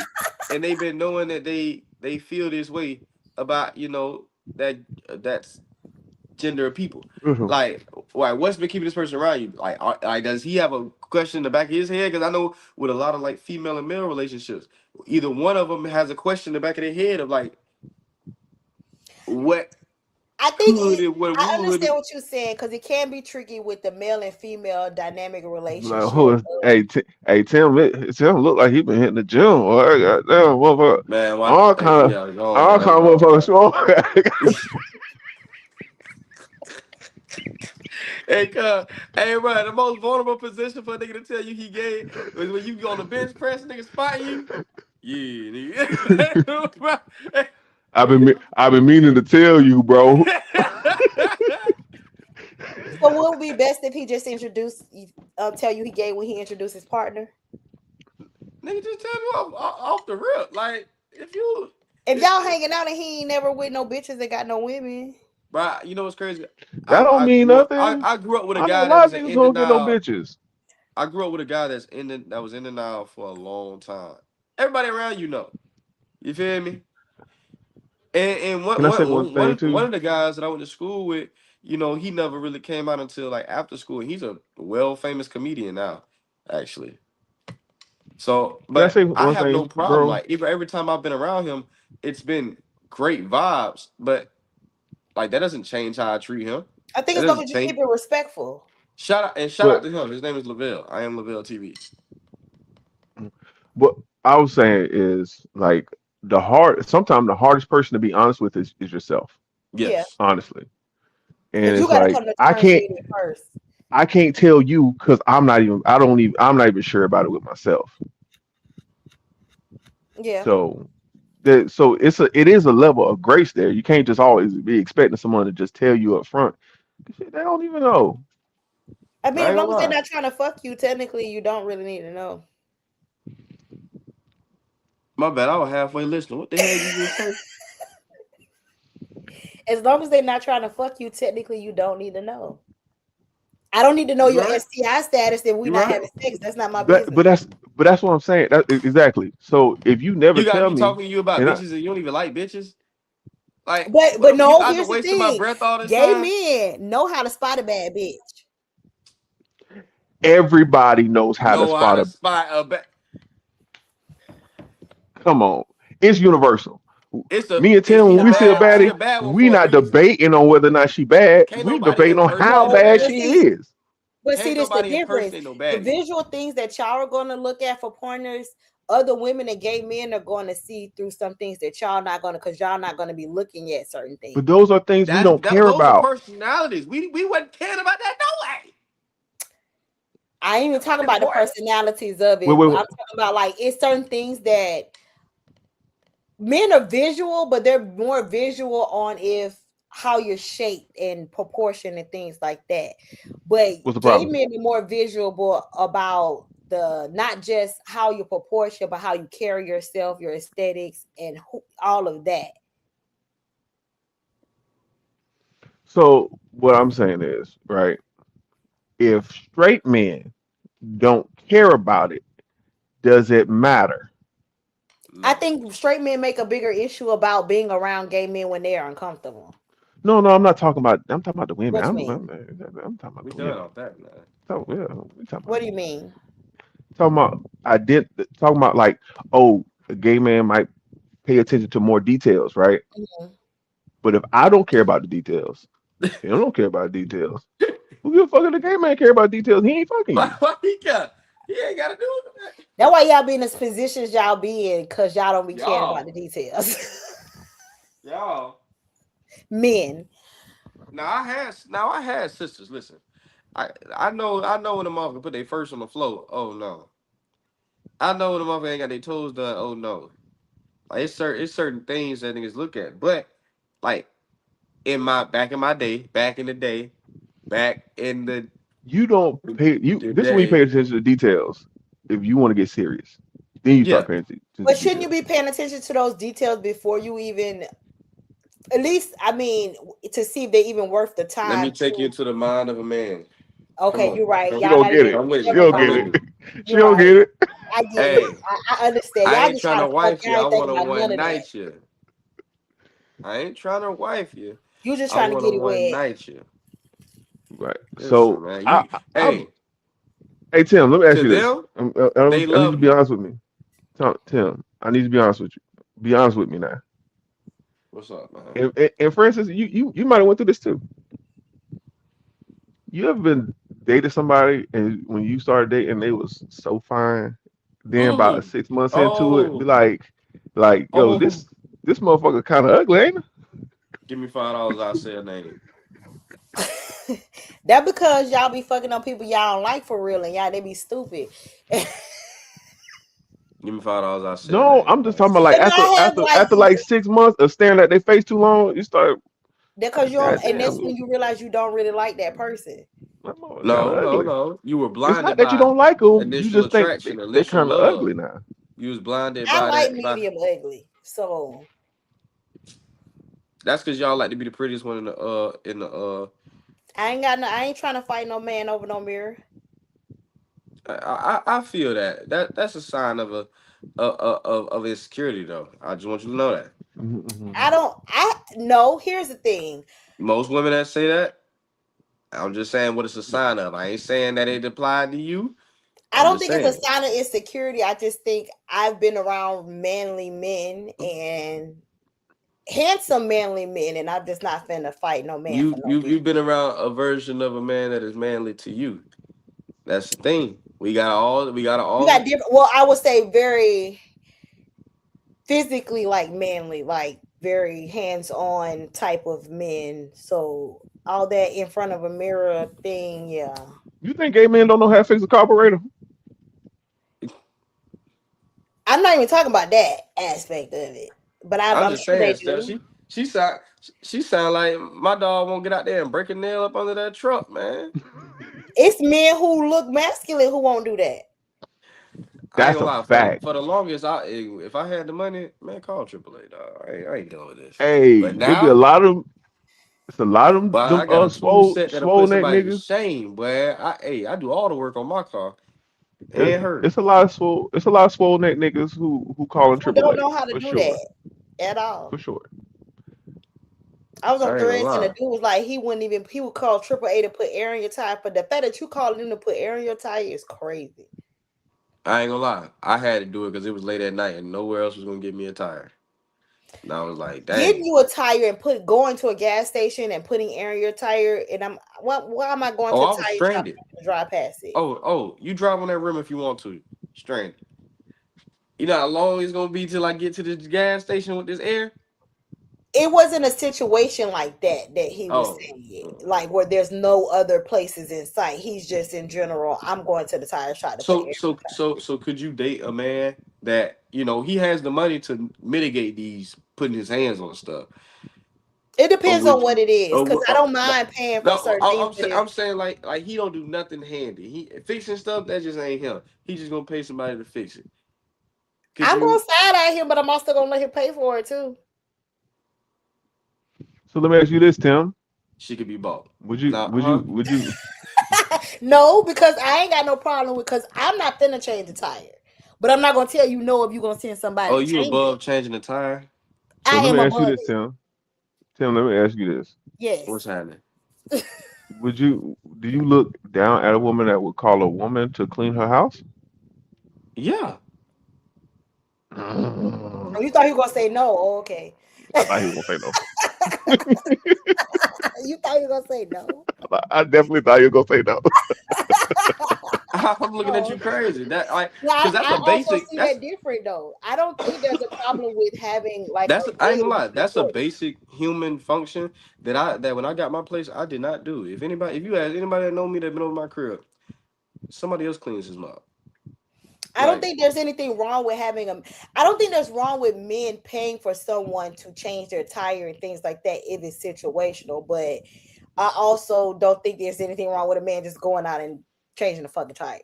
and they've been knowing that they feel this way about that's gender of people. Mm-hmm. Like, what's been keeping this person around you? Like, does he have a question in the back of his head? Because I know with a lot of like female and male relationships, either one of them has a question in the back of their head of like, what? I think I understand what you're saying because it can be tricky with the male and female dynamic relationship. Hey, Tim look like he been hitting the gym. Or goddamn, motherfucker. Man, all kind of motherfuckers. Hey, bro, the most vulnerable position for a nigga to tell you he gay is when you go on the bench press, nigga spotting you. Yeah, nigga. I've been meaning to tell you, bro. So would it be best if he just tell you he gay when he introduced his partner? Nigga, just tell me off the rip. Like, if y'all hanging out and he ain't never with no bitches that got no women. Bro, you know what's crazy? That don't mean nothing. I grew up with a guy that was in the no bitches. I grew up with a guy that was in the now for a long time. Everybody around you know. You feel me? And one of the guys that I went to school with, he never really came out until like after school. He's a famous comedian now, actually. So, but I have no problem. Bro. Like every time I've been around him, it's been great vibes. But like that doesn't change how I treat him. I think as long as you keep it respectful. Shout out to him. His name is Lavelle. I am Lavelle TV. What I was saying is like sometimes the hardest person to be honest with is yourself. Yes. Honestly. And it's like I can't tell you because I'm not even sure about it with myself. Yeah. So it is a level of grace there. You can't just always be expecting someone to just tell you up front. They don't even know. I mean, as long as they're not trying to fuck you, technically you don't really need to know. My bad, I was halfway listening. What the hell you just say? As long as they're not trying to fuck you, technically you don't need to know. I don't need to know your STI status if we're not having sex. That's not my business. But that's what I'm saying. Exactly. So if you never tell me, talking to you about bitches and you don't even like bitches, like. But no, here's the thing: my breath all this gay time? men know how to spot a bad bitch. Everybody knows how to Know how spot to a. spot a bad. Come on, it's universal. It's a Me and is Tim, she when the we see a bad? She baddie, a bad one we for a not reason. debating on whether or not she bad. Can't We nobody debating on how impersonate a No, bad but baddie. she see, is. but see, Can't this the nobody difference. impersonate no The baddie. visual things that y'all are going to look at for pointers, other women and gay men are going to see through some things that y'all not going to, because y'all not going to be looking at certain But things. those are things we don't care Those are about. personalities. We wasn't caring about that no way. I ain't even That's not talking about the important. personalities of Wait, it. wait, I'm wait. talking about like it's certain things that men are visual, but they're more visual on if how you're shaped and proportion and things like that. But What's the gay problem? men are more visual about the not just how you proportion, but how you carry yourself, your aesthetics, and all of that. So what I'm saying is, right? If straight men don't care about it, does it matter? I No. think straight men make a bigger issue about being around gay men when they are uncomfortable. No, no, I'm not talking about. I'm talking about the women. What you mean? I'm talking about We the done women. off that now. So yeah, we talking What about do you mean? talking about. I did talking about like, oh, a gay man might pay attention to more details, right? Mhm. But if I don't care about the details, you don't care about details. Who give a fuck if the gay man care about details? He ain't fucking you. Why he got? He ain't got to do it. That's why y'all be in the positions y'all be in, because y'all don't be caring about the Y'all, details. y'all. Men. Now I had sisters. Listen, I know when the motherfucker put their first on the floor. Oh no. I know when the motherfucker ain't got their toes done. Oh no. Like it's certain things that niggas look at. But like back in the day, back in You don't pay you. the This is when you pay day. attention to details. If you want to get serious, then you Yeah. start paying attention to But shouldn't you details. be paying attention to those details before you even, at least, I mean, to see if they even worth the Let me time take you to. into the mind of a man. Come Okay, on. you're right. She Y'all don't not get even, it. Come with She me. never don't Come get with it. mind. me. She You're don't right. get it. I get it. Hey, I understand. I Y'all ain't just trying trying to to fuck. wife you. Y'all I ain't want thinking to about none one of that. night you. I ain't trying to wife you. You just I trying to want to get it one wet. night you. Right. Listen, So man. I'm. Hey, Hey Tim, let me ask to you this. them, they I need you to love be you. honest with me. Tim, I need you to be honest with you. Be honest with me now. What's up, man? And for instance, you might have went through this too. You ever been dating somebody and when you started dating they was so fine, then about Mm. 6 months into it, be Oh, like, yo, oh. this motherfucker kind of ugly, ain't it? Give me $5. I'll say a name. That because y'all be fucking on people y'all don't like for real, and y'all they be stupid. Give me $5. I'll say a No, name, I'm just man. talking about like But I have like after like 6 months of staring at their face too long, you start, that because you don't, god and damn, that's when you realize you don't really like that person. that motherfucker kind No, of no, ugly. no. You were It's not blinded that you by don't like them, you initial just think attraction, they initial kind of ugly love. now. You was blinded I by like that. medium ugly, so That's because y'all like to be the prettiest one in the. I ain't trying to fight no man over no mirror. I feel that's a sign of of insecurity though. I just want you to know that Mhm. I don't. I no. Here's the thing. most women that say that, I'm just saying what it's a sign of. I ain't saying that it applied to you. I I'm don't just think it's a saying. sign of insecurity. I just think I've been around manly men and handsome manly men, and I'm just not finna fight no man for no bitch. You've been around a version of a man that is manly to you. That's the thing. We got You all got different. Well, I would say very physically like manly, like very hands-on type of men. So all that in front of a mirror thing, yeah. You think gay men don't know how to fix a carburetor? I'm not even talking about that aspect of it, but I'm I'm just sure they saying, Steph. do. She sound she sound like my dog won't get out there and break a nail up under that truck, man. It's men who look masculine who won't do that. I ain't That's gonna a lie. fact. For the longest, if I had the money, man, call AAA, dog. I ain't dealing with this. Hey, But it be a now, lot of it's a lot of but them I got a tool set that'll swole put neck somebody to niggas. shame. Boy, I do all the work on my car and her. It's a lot of swole neck niggas who calling Who don't AAA know how to for do sure, that at all. for sure. I was on I ain't gonna Threads and the lie. dude was like, he would call AAA to put air in your tire. But the fact that you calling him to put air in your tire is crazy. I ain't gonna lie. I had to do it because it was late at night and nowhere else was gonna get me a tire. And I was like, Getting dang. you a tire and going to a gas station and putting air in your tire, and why am I going Oh, to I the was tire shop stranded. to drive past it? Oh, you drive on that rim if you want to. Stranded. You know how long it's gonna be till I get to this gas station with this air? It wasn't a situation like that he was Oh. saying, like where there's no other places in sight. He's just in general, I'm going to the tire shop to put air So in so the tire. so so could you date a man that, he has the money to mitigate these putting his hands on stuff? It Or depends on would you what it is, or, because wo- I don't no, mind paying for no, certain things. But I'm saying like he don't do nothing handy. He fixing stuff that just ain't him. He just gonna pay somebody to fix it. Could I'm gonna you side eye him, but I'm also gonna let him pay for it too. So let me ask you this, Tim. she could be bought. Would you Now, would huh? you would you No, because I ain't got no problem with, because I'm not finna change the tire. But I'm not gonna tell you no if you're gonna send somebody Oh, to you change it. above changing the tire? so I let am me ask you above this, it. Tim. Tim, let me ask you this. What's Yes. happening? Do you look down at a woman that would call a woman to clean her house? Yeah. Oh, you Mm, thought you were gonna say no. Oh, okay. I thought he was gonna say no. You thought you were gonna say no. I definitely thought you were gonna say no. I'm looking at Oh, you okay. crazy. That like Well, because that's I a also basic. see that different though. I don't think there's a problem with having like That's her I ain't bed gonna lie. being That's a important. basic human function that when I got my place, I did not do. If you ask anybody that know me that been over my crib, somebody else cleans his mouth. I don't Like think there's anything wrong with having a. I don't think there's wrong with men paying for someone to change their tire and things like that if it's situational. But I also don't think there's anything wrong with a man just going out and changing the fucking tire.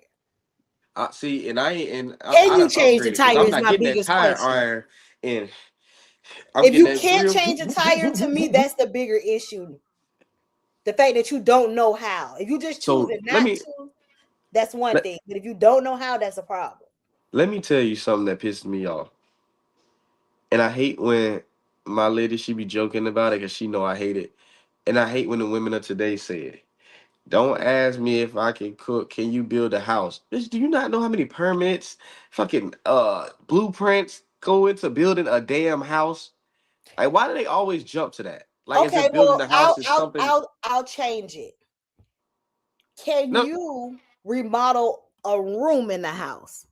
I see, and I Can you done change the upgraded because tire I'm is not my getting that biggest tire question. iron, and I'm If getting you that can't real. change a tire, to me, that's the bigger issue. The fact that you don't know how. If you just So choosing not to, that's one let, thing. But if you don't know how, that's a problem. let me tell you something that pisses me off, and I hate when my lady she be joking about it because she know I hate it, and I hate when the women of today say it. Don't ask me if I can cook. Can you build a house? Bitch, do you not know how many permits, fucking blueprints go into building a damn house? Like, why do they always jump to that? Like, as Okay, if building well, a house is something. I'll change it. Can No, you remodel a room in the house?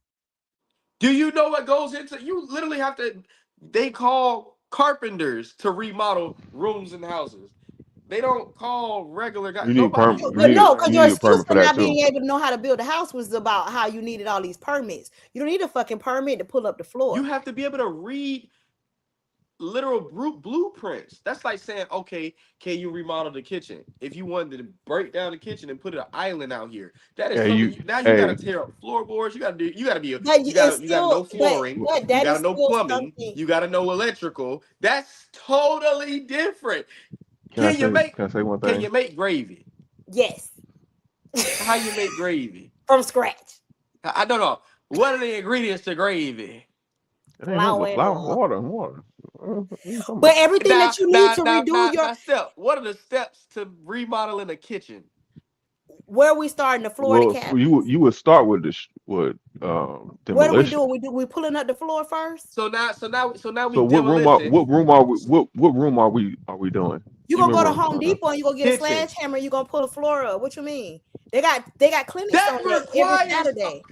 do you know what goes into? You literally have to. They call carpenters to remodel rooms and houses. They don't call regular guys. You need Nobody perm. But no, because You your need a excuse permit for for that not too. being able to know how to build a house was about how you needed all these permits. You don't need a fucking permit to pull up the You floor. have to be able to read literal blueprints. That's like saying, okay, can you remodel the kitchen? If you wanted to break down the kitchen and put an island out here, that is Hey, something. Now you got to hey, tear up floorboards. You got to do. You got to be. But it's You got to still, know flooring. but You that got to is know still plumbing. something. You got to know electrical. That's totally different. can I Can you say make? can I say one Can thing? you make gravy? Yes, How you make gravy? from scratch. I don't know. What are the ingredients to gravy? It ain't nothing Flour but and flour, oil. water, and water. What are you talking But about? everything Now, that you need now, to now, redo now, your, now, step. What are the steps to remodeling a kitchen? where we starting, the floor, the Well, cabinets. you would start with this with What are we demolition. doing? We pulling up the floor first. So now we So demolition. what room are we doing? You Give gonna me a go to room. Home Depot and you gonna get a Kitchen. sledgehammer. You gonna pull the floor up. What you mean? They got clinics That on there every requires Saturday.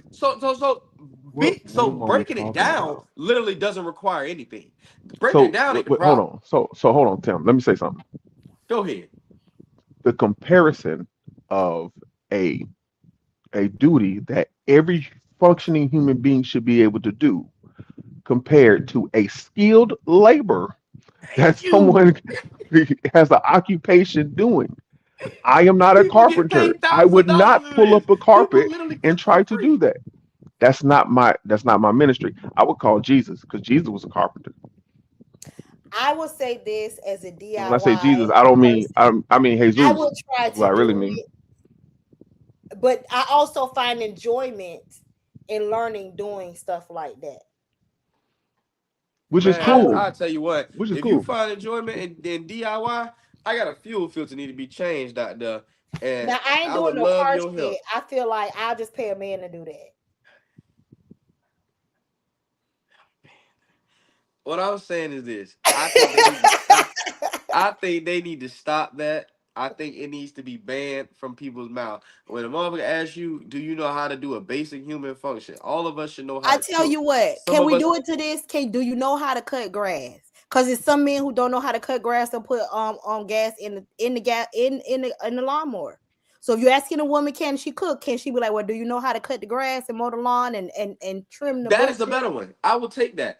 What so room are we breaking it talking down about? literally doesn't require anything. Breaking it So down ain't the hold problem. on. So hold on, Tim. Let me say something. Go ahead. The comparison of a a duty that every functioning human being should be able to do compared to a skilled labor that Thank you. someone has an occupation doing. I am not a People get carpenter. paid I thousands of would dollars not for pull this. up a People carpet literally and cook for try to do free. that. That's not my ministry. I would call Jesus because Jesus was a carpenter. I will say this as a And when I say Jesus, DIY I don't mean person. I mean I Jesus. will try What to I really do mean, it, but I also find enjoyment in learning doing stuff like that. which is Man, I would cool, I tell you what, which is if you cool. find enjoyment in DIY, I got a fuel filter need to be changed out there, and Now I ain't I would doing no love car your shit. help. I feel like I'll just pay a man to do that. What I'm saying is this: I think they need to stop. I think they need to stop that. I think it needs to be banned from people's mouth. When a motherfucker asks you, "Do you know how to do a basic human function?" All of us should know how I to tell cook. you what, Some can of we us do it to this? Do you know how to cut grass? Because it's some men who don't know how to cut grass and put gas in the lawnmower. So if you're asking a woman, can she cook? Can she be like, well, do you know how to cut the grass and mow the lawn and trim the that is the bushes? better one. I will take that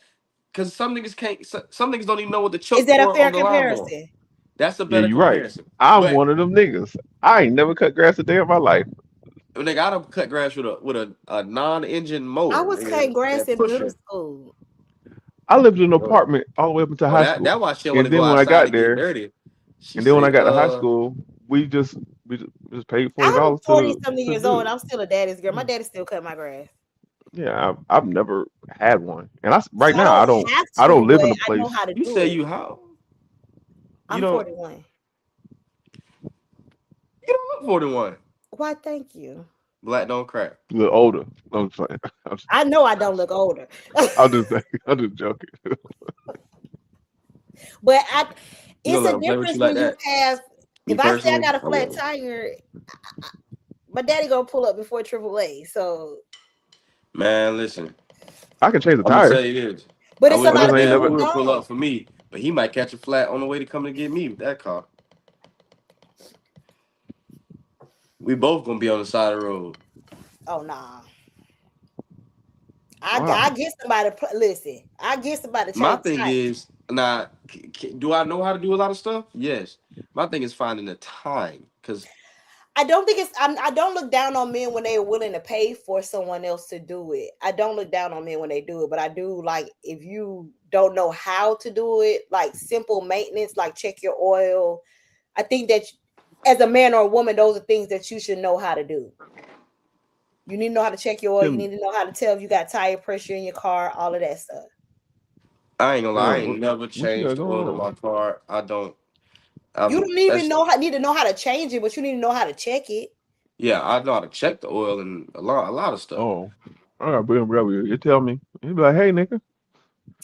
because some niggas can't. Some niggas don't even know what the Is choke that a point fair on the lawnmower. comparison? That's a Yeah, better you're right. comparison. I'm But one of them niggas. I ain't never cut grass a day in my life. nigga, I don't cut grass with a non-engine I mower, was nigga. cutting grass That in middle pusher. school. I lived in an Oh, apartment all the way up until oh, high that school, why she want and to go then when I outside got and get there, dirty. She and then when I say, got to high school, we just paid I'm $40 40 something to years do old. it. I'm still a daddy's girl. My daddy still cut my grass. Yeah, I've never had one, and right So I now don't have I to, don't live but in a I know place. how to you do say it. you how? You I'm don't 41. you don't look 41. Why, thank you. Black don't crack. A little older. I'm just playing. I know I don't look older. I'm just I'm just joking. But You gonna it's let a them play with difference you like when you that? have, Me if I say I personally, got a I flat wouldn't. tire, my daddy gonna pull up before AAA. So, Man, listen. I can change the I'm gonna tell tires, you this. but I it's a wish but lot my just of ain't dad people who never. would pull don't. up for me, but he might catch a flat on the way to come to get me with that car. We both gonna be on the side of the road. Oh, nah. I Wow. get somebody, listen, I get somebody to My change thing tires. is, now, do I know how to do a lot of stuff? Yes. My thing is finding the time, cause I don't think I don't look down on men when they're willing to pay for someone else to do it. I don't look down on men when they do it, but I do like if you don't know how to do it, like simple maintenance, like check your oil. I think that as a man or a woman, those are things that you should know how to do. You need to know how to check your oil. You Tim, need to know how to tell if you got tire pressure in your car, all of that stuff. I ain't gonna lie, I damn, ain't never what you got changed the going oil in on? my car. I don't. You I'm don't even that's need to know how to change it, but you need to know how to check it. yeah. I know how to check the oil and a lot of stuff. Oh, I gotta bring him up here. You tell me. He be like, "Hey, nigga."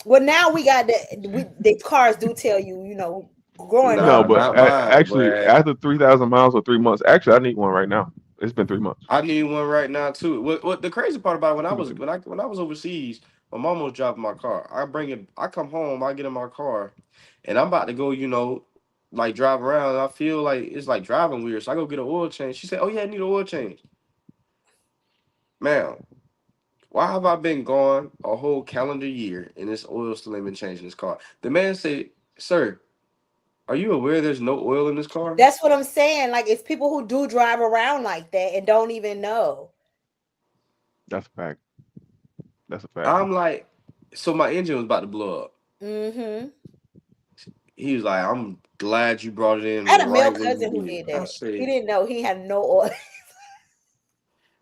Well, now we got the cars do tell you, growing No, Nah, up. but not mine, actually, boy. after 3,000 miles or 3 months, actually, I need one right now. It's been 3 months. I need one right now too. What the crazy part about it, when I It's been was 3 months. when I was overseas, my mom was driving my car. I bring it. I come home. I get in my car, and I'm about to go. Like drive around. And I feel like it's like driving weird. So I go get an oil change. She said, "Oh yeah, I need an oil change, ma'am. Why have I been gone a whole calendar year and this oil still ain't been changed in this car?" The man said, "Sir, are you aware there's no oil in this car?" That's what I'm saying. Like it's people who do drive around like that and don't even know. That's a fact. That's a fact. I'm like, so my engine was about to blow up. Mm-hmm. He was like, "I'm glad you brought it I in had a male right when you cousin who did." did I that. He said, didn't know he had no oil.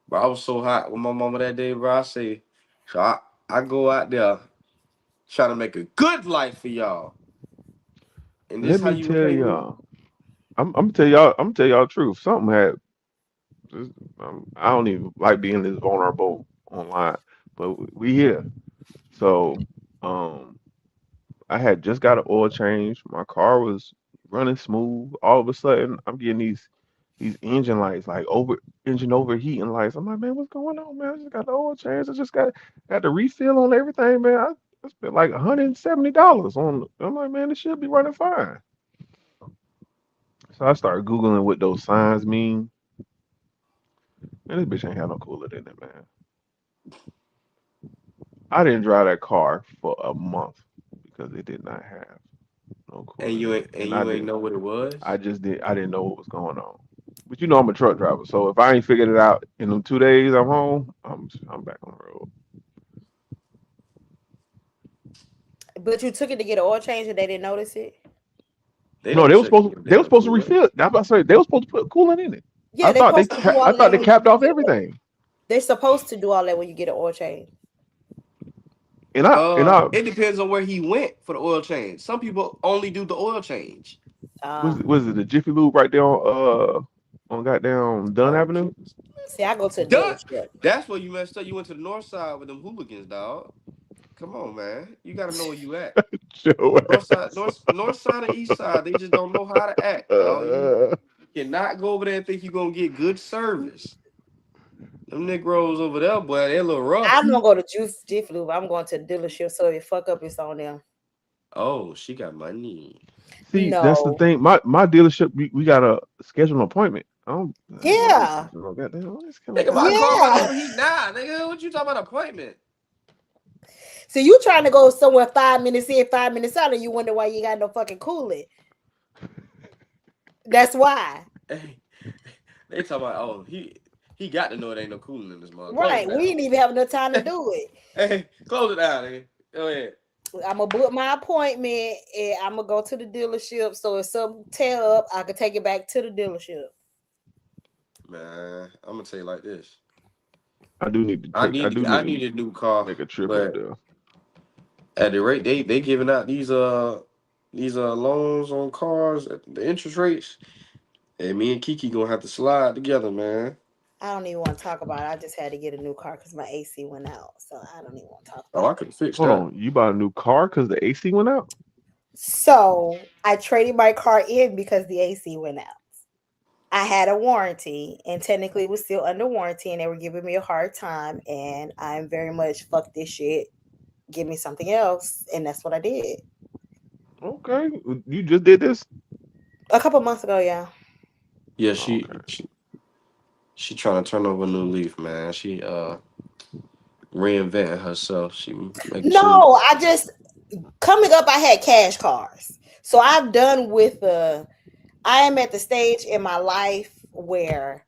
bro, I was so hot with my mama that day, bro. I say, so I go out there trying to make a good life for y'all. And this Let how me you tell repay me? y'all. I'm gonna tell y'all. I'm gonna tell y'all the truth. Something had. I don't even like being this vulnerable online, but we here. So, um, I had just got an oil change. My car was running smooth. All of a sudden, I'm getting these engine lights, like engine overheating lights. I'm like, man, what's going on, man? I just got the oil change. I just got the refill on everything, man. I spent like $170 on. I'm like, man, this should be running fine. So I started googling what those signs mean. Man, this bitch ain't had no cooler in it, man. I didn't drive that car for a month because it did not have no And coolant you in ain't it, and and you ain't know what it I was? just did. I didn't know what was going on. But you know, I'm a truck driver, so if I ain't figured it out in them 2 days I'm home, I'm back on the road. But you took it to get an oil change and they didn't notice it. They No, don't check for they were damn supposed to coolant. refill. That's what I say. They were supposed to put coolant in it. Yeah, they supposed to do all I of thought that they when you capped off get it. everything. They're supposed to do all that when you get an oil change. And I It depends on where he went for the oil change. Some people only do the oil change. Was it the Jiffy Lube right there on goddamn Dunn Oh, Avenue? See, I go to the Duh. dealership. That's where you messed up. You went to the north side with them hooligans, dog. Come on, man. You gotta know where you at. Joe North side, ass. north side and east side, they just don't know how to act, dog. You cannot go over there and think you're gonna get good service. Them Negroes over there, boy, they a little rough. I'm gonna go to Juice Jiffy Lube. I'm going to the dealership, so if fuck up, it's on them. Oh, she got money. See, that's the No. thing. My dealership, we gotta schedule an appointment. I don't know Yeah. this. Goddamn, let's get Nigga, on my car Yeah. about overheat now, nigga. What you talking about appointment? So you trying to go somewhere 5 minutes in, 5 minutes out, and you wonder why you got no fucking coolant. That's why. Hey, they talking about, oh, he got to know it ain't no cooling in this mother. Right. Close it We didn't even have enough time to do it. down. Hey, close it down, nigga. Go ahead. I'm gonna book my appointment and I'm gonna go to the dealership. So if something tear up, I can take it back to the dealership. Man, I'm gonna tell you like this. I do need to I take. I do need need a new car, to make a trip but up there. at the rate they giving out these loans on cars at the interest rates, and me and Kiki gonna have to slide together, man. I don't even want to talk about it. I just had to get a new car because my AC went out. So I don't even want to talk Oh, about I it. could fix Hold that. on, you bought a new car because the AC went out? So I traded my car in because the AC went out. I had a warranty and technically it was still under warranty and they were giving me a hard time. And I'm very much fuck this shit. Give me something else. And that's what I did. Okay, you just did this. A couple months ago, yeah. Yeah, Okay. she trying to turn over a new leaf, man. She reinventing herself. She making sure. No, I just coming up, I had cash cars. So I've done with I am at the stage in my life where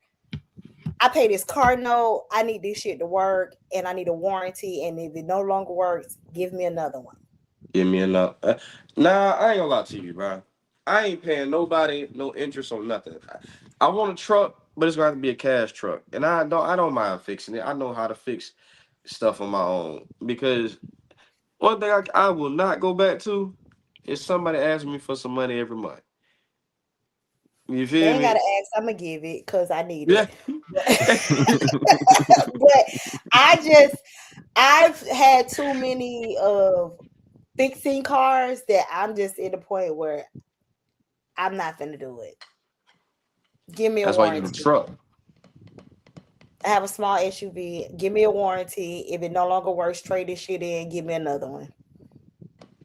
I pay this car note, I need this shit to work, and I need a warranty. And if it no longer works, give me another one. Give me enough. Nah, I ain't gonna lie to you, bro. I ain't paying nobody no interest on nothing. I want a truck, but it's gonna have to be a cash truck, and I don't mind fixing it. I know how to fix stuff on my own because one thing I will not go back to is somebody asking me for some money every month. You They feel ain't gotta me? ask, I'm gonna give it because I need Yeah. it. But I've had too many of fixing cars that I'm just in the point where I'm not finna do it. Give me a That's why you need a warranty. truck. I have a small SUV. Give me a warranty. If it no longer works, trade this shit in. Give me another one.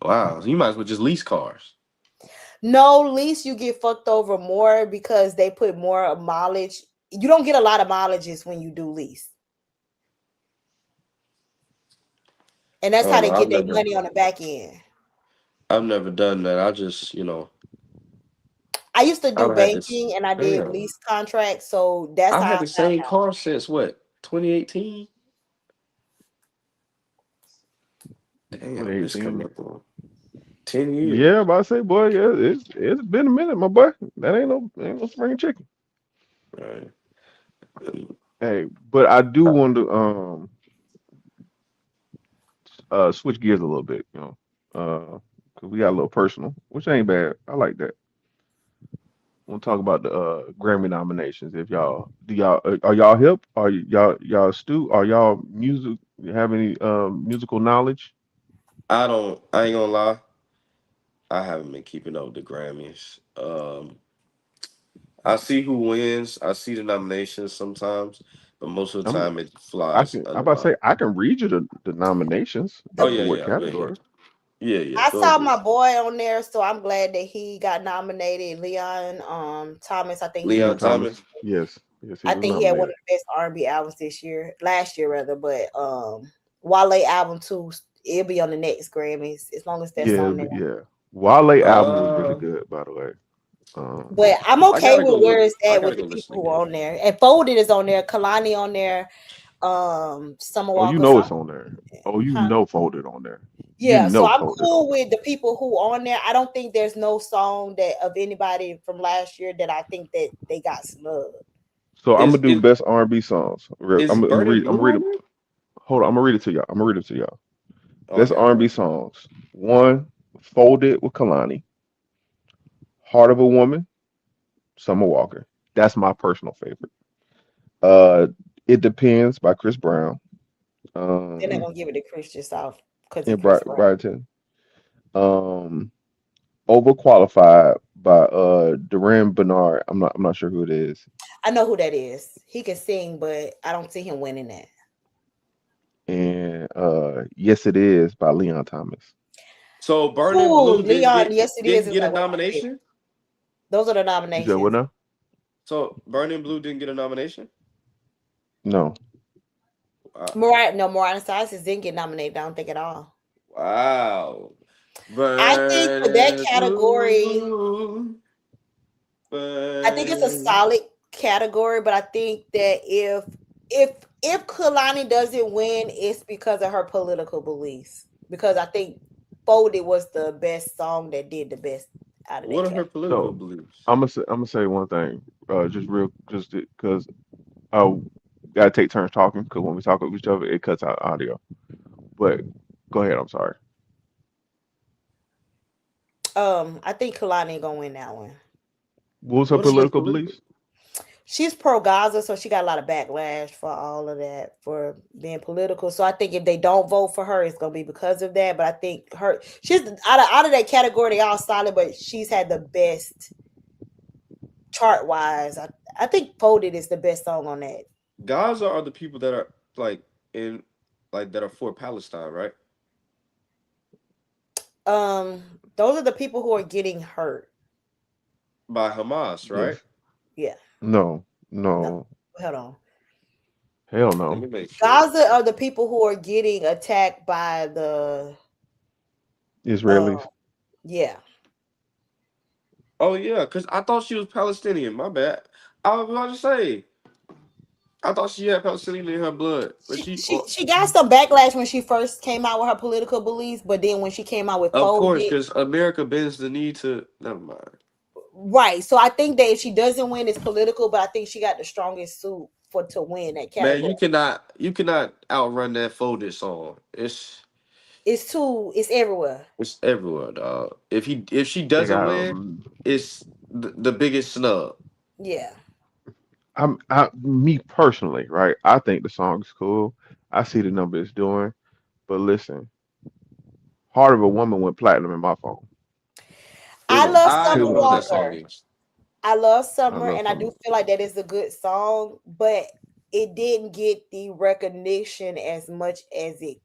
Wow, so you might as well just lease cars. No, lease you get fucked over more because they put more mileage. You don't get a lot of mileages when you do lease. And I that's how don't they know. get their money on the back end. I've never done that. I just, I used to do I've had this. banking and I did Damn. lease contracts. So that's I've how I had the found same out. car since what? 2018? Damn, it's coming 2018. up on 10 years. Yeah, about to say, boy, yeah, it's been a minute, my boy. That ain't no spring chicken. Right. Hey, but I do want to switch gears a little bit, 'cause we got a little personal, which ain't bad. I like that. Want to talk about the Grammy nominations? If y'all are y'all hip? Are y'all stu? Are y'all music? Have any musical knowledge? I ain't gonna lie. I haven't been keeping up with the Grammys. I see who wins. I see the nominations sometimes, but most of the I'm time it flies I'm under about to my. say I can read you the nominations Oh for yeah, what yeah. Go ahead. category. Yeah. I Go saw ahead. my boy on there, so I'm glad that he got nominated. Leon Thomas, I think Leon Leon Thomas. Thomas. Yes, he I was think he had one nominated. of the best R&B albums last year rather. But Wale album too, it'll be on the next Grammys as long as that's Yeah, on there. yeah. Wale album was really Uh, good, by the way. But I'm I okay gotta go with where look. it's I at gotta with go the listen people who are again. on there. And Folded is on there, Kalani on there, Summer Oh, you Walker. know So it's on there. Oh, you huh? know Folded on there. You Yeah, so know I'm Folded on cool there. with the people who on there. I don't think there's no song that of anybody from last year that I think that they got snubbed. So I'm Is gonna do is best R&B songs. is I'm gonna Burning read. I'm Blue gonna read. on there? Hold on. I'm gonna read it to y'all. I'm gonna read it to y'all. Oh, I Best got it R&B right. songs. One, Folded with Kalani. Heart of a Woman, Summer Walker. That's my personal favorite. It Depends by Chris Brown. They're not Um, gonna give it to Chris just off because of and Chris Brown. Brighton. Um, Overqualified by Duran Bernard. I'm not sure who it is. I know who that is. He can sing, but I don't see him winning that. And Yes It Is by Leon Thomas. So Burning Ooh, Blue Leon, yes, it didn't is get a like one of my favorites. nomination. Those are the You said what nominations. now? So Burning Blue didn't get a nomination. No. Mariah Cyrus didn't get nominated. I don't think at all. Wow. I think for that Burning category, Blue, I think it's a burning- solid category, but I think that if Kalani doesn't win, it's because of her political beliefs. Because I think Folded was the best song that did the best out of What are that her category. political So beliefs? I'm gonna say one thing. Just because I gotta take turns talking because when we talk with each other, it cuts out audio. But go ahead. I'm sorry. I think Kalani gonna win that one. What was her What are her political political? beliefs? She's pro Gaza, so she got a lot of backlash for all of that for being political. So I think if they don't vote for her, it's gonna be because of that. But I think she's out of that category, they all solid, but she's had the best chart wise. I think Folded is the best song on that. Gaza are the people that are that are for Palestine, right? Those are the people who are getting hurt. By Hamas, right? Yes. Yeah. No. No. Hold on. Hell Let no. me make sure. Gaza are the people who are getting attacked by the Israelis. yeah. Oh yeah, because I thought she was Palestinian. My bad. I was about to say. I thought she had Palestinian in her blood, but She got some backlash when she first came out with her political beliefs, but then when she came out with of course, Folded, because America bends the knee to. Never mind. right. So I think that if she doesn't win, it's political, but I think she got the strongest suit to win that category. Man, you cannot outrun that Folded song. It's everywhere. It's everywhere, dog. If she They doesn't got win, it's the biggest snub. Yeah. me personally, right? I think the song is cool. I see the number it's doing, but listen, Heart of a Woman went platinum in my phone. I love I Summer don't know what that Walker. song is. I love I Summer, love and I Summer. do feel like that is a good song, but it didn't get the recognition as much as it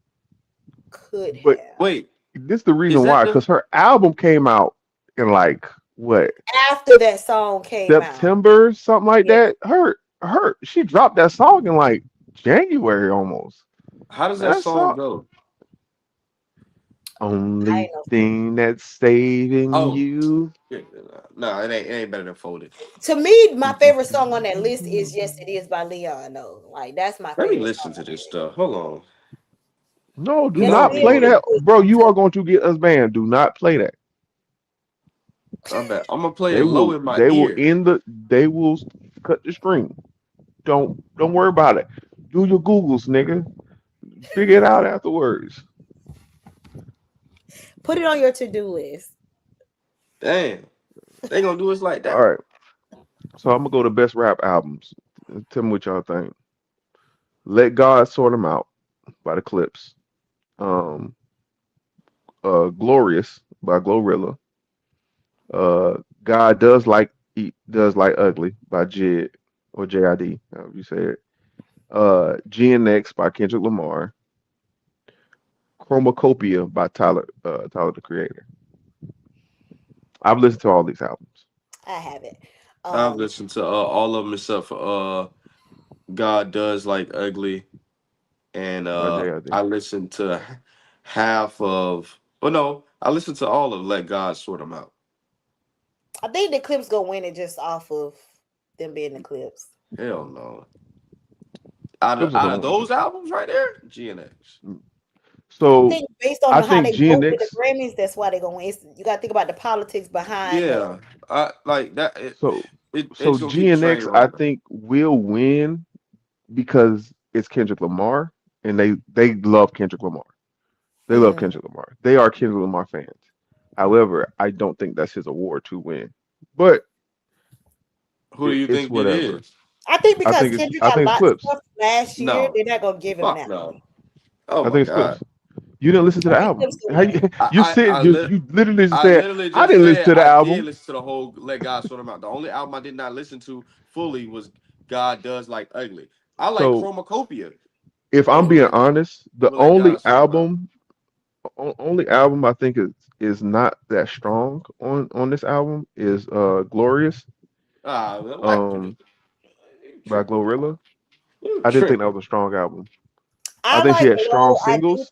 could But have. Wait, this is the is reason that why, the because her album came out in like what After that song came out, September, something like yeah. that. She dropped that song in like January almost. how does that That song song, go? I only ain't know. thing that's saving Oh, you. yeah, no, it ain't better than Folded. To me, my favorite song on that list is "Yes It Is" by Leon. Though, like that's my Let me favorite listen song. to this stuff. Hold on. No, do Yes not It play Is is that, good bro. You too. are going to get us banned. Do not play that. I'm gonna play They it low will. in my They will ear. end the. They will cut the stream. Don't worry about it. Do your Googles, nigga. Figure it out afterwards. Put it on your to-do list. Damn, they gonna do us like All that? right. So I'm gonna go to best rap albums. Tell me what y'all think. Let God Sort 'Em Out by the Clips. Um, Glorious by Glorilla. God does like ugly by Jid or JID, however you say it. GNX by Kendrick Lamar. Chromacopia by Tyler the Creator. I've listened to all these albums. I have it. I've listened to all of them except for God Does Like Ugly, and By JID. I listened to half of. Well, no, I listened to all of Let God Sort 'Em Out. I think the Clips gonna win it just off of them being the Clips. Hell no. Out Clips of, are out the of one. those albums right there, GNX. I So think based on I how think they voted the GNX. Grammys, that's why they're gonna win. You got to think about the politics behind that. Yeah, I like that. So It's gonna keep the train GNX I rolling. think will win because it's Kendrick Lamar and they love Kendrick Lamar. They love Mm. Kendrick Lamar. They are Kendrick Lamar fans. However, I don't think that's his award to win. but Who do you it's think it whatever. is? I think I because think it's Kendrick I got think it's lots of Clips. stuff last year, No, they're not gonna give him fuck that no. one. Oh I my think it's god. Clips. You didn't listen to I the think album. Clips will How win. you said you literally I said literally I just didn't listen said to the I did album. listen to the whole Let God Sort Them Out. The only album I did not listen to fully was God Does Like Ugly. I like So Chromacopia if I'm being over honest, the over Let God Sort Them Out. only album I think is not that strong on this album is Glorious What? um by Glorilla. You I didn't think that tripping? was a strong album. I I think she like had strong Glow. singles.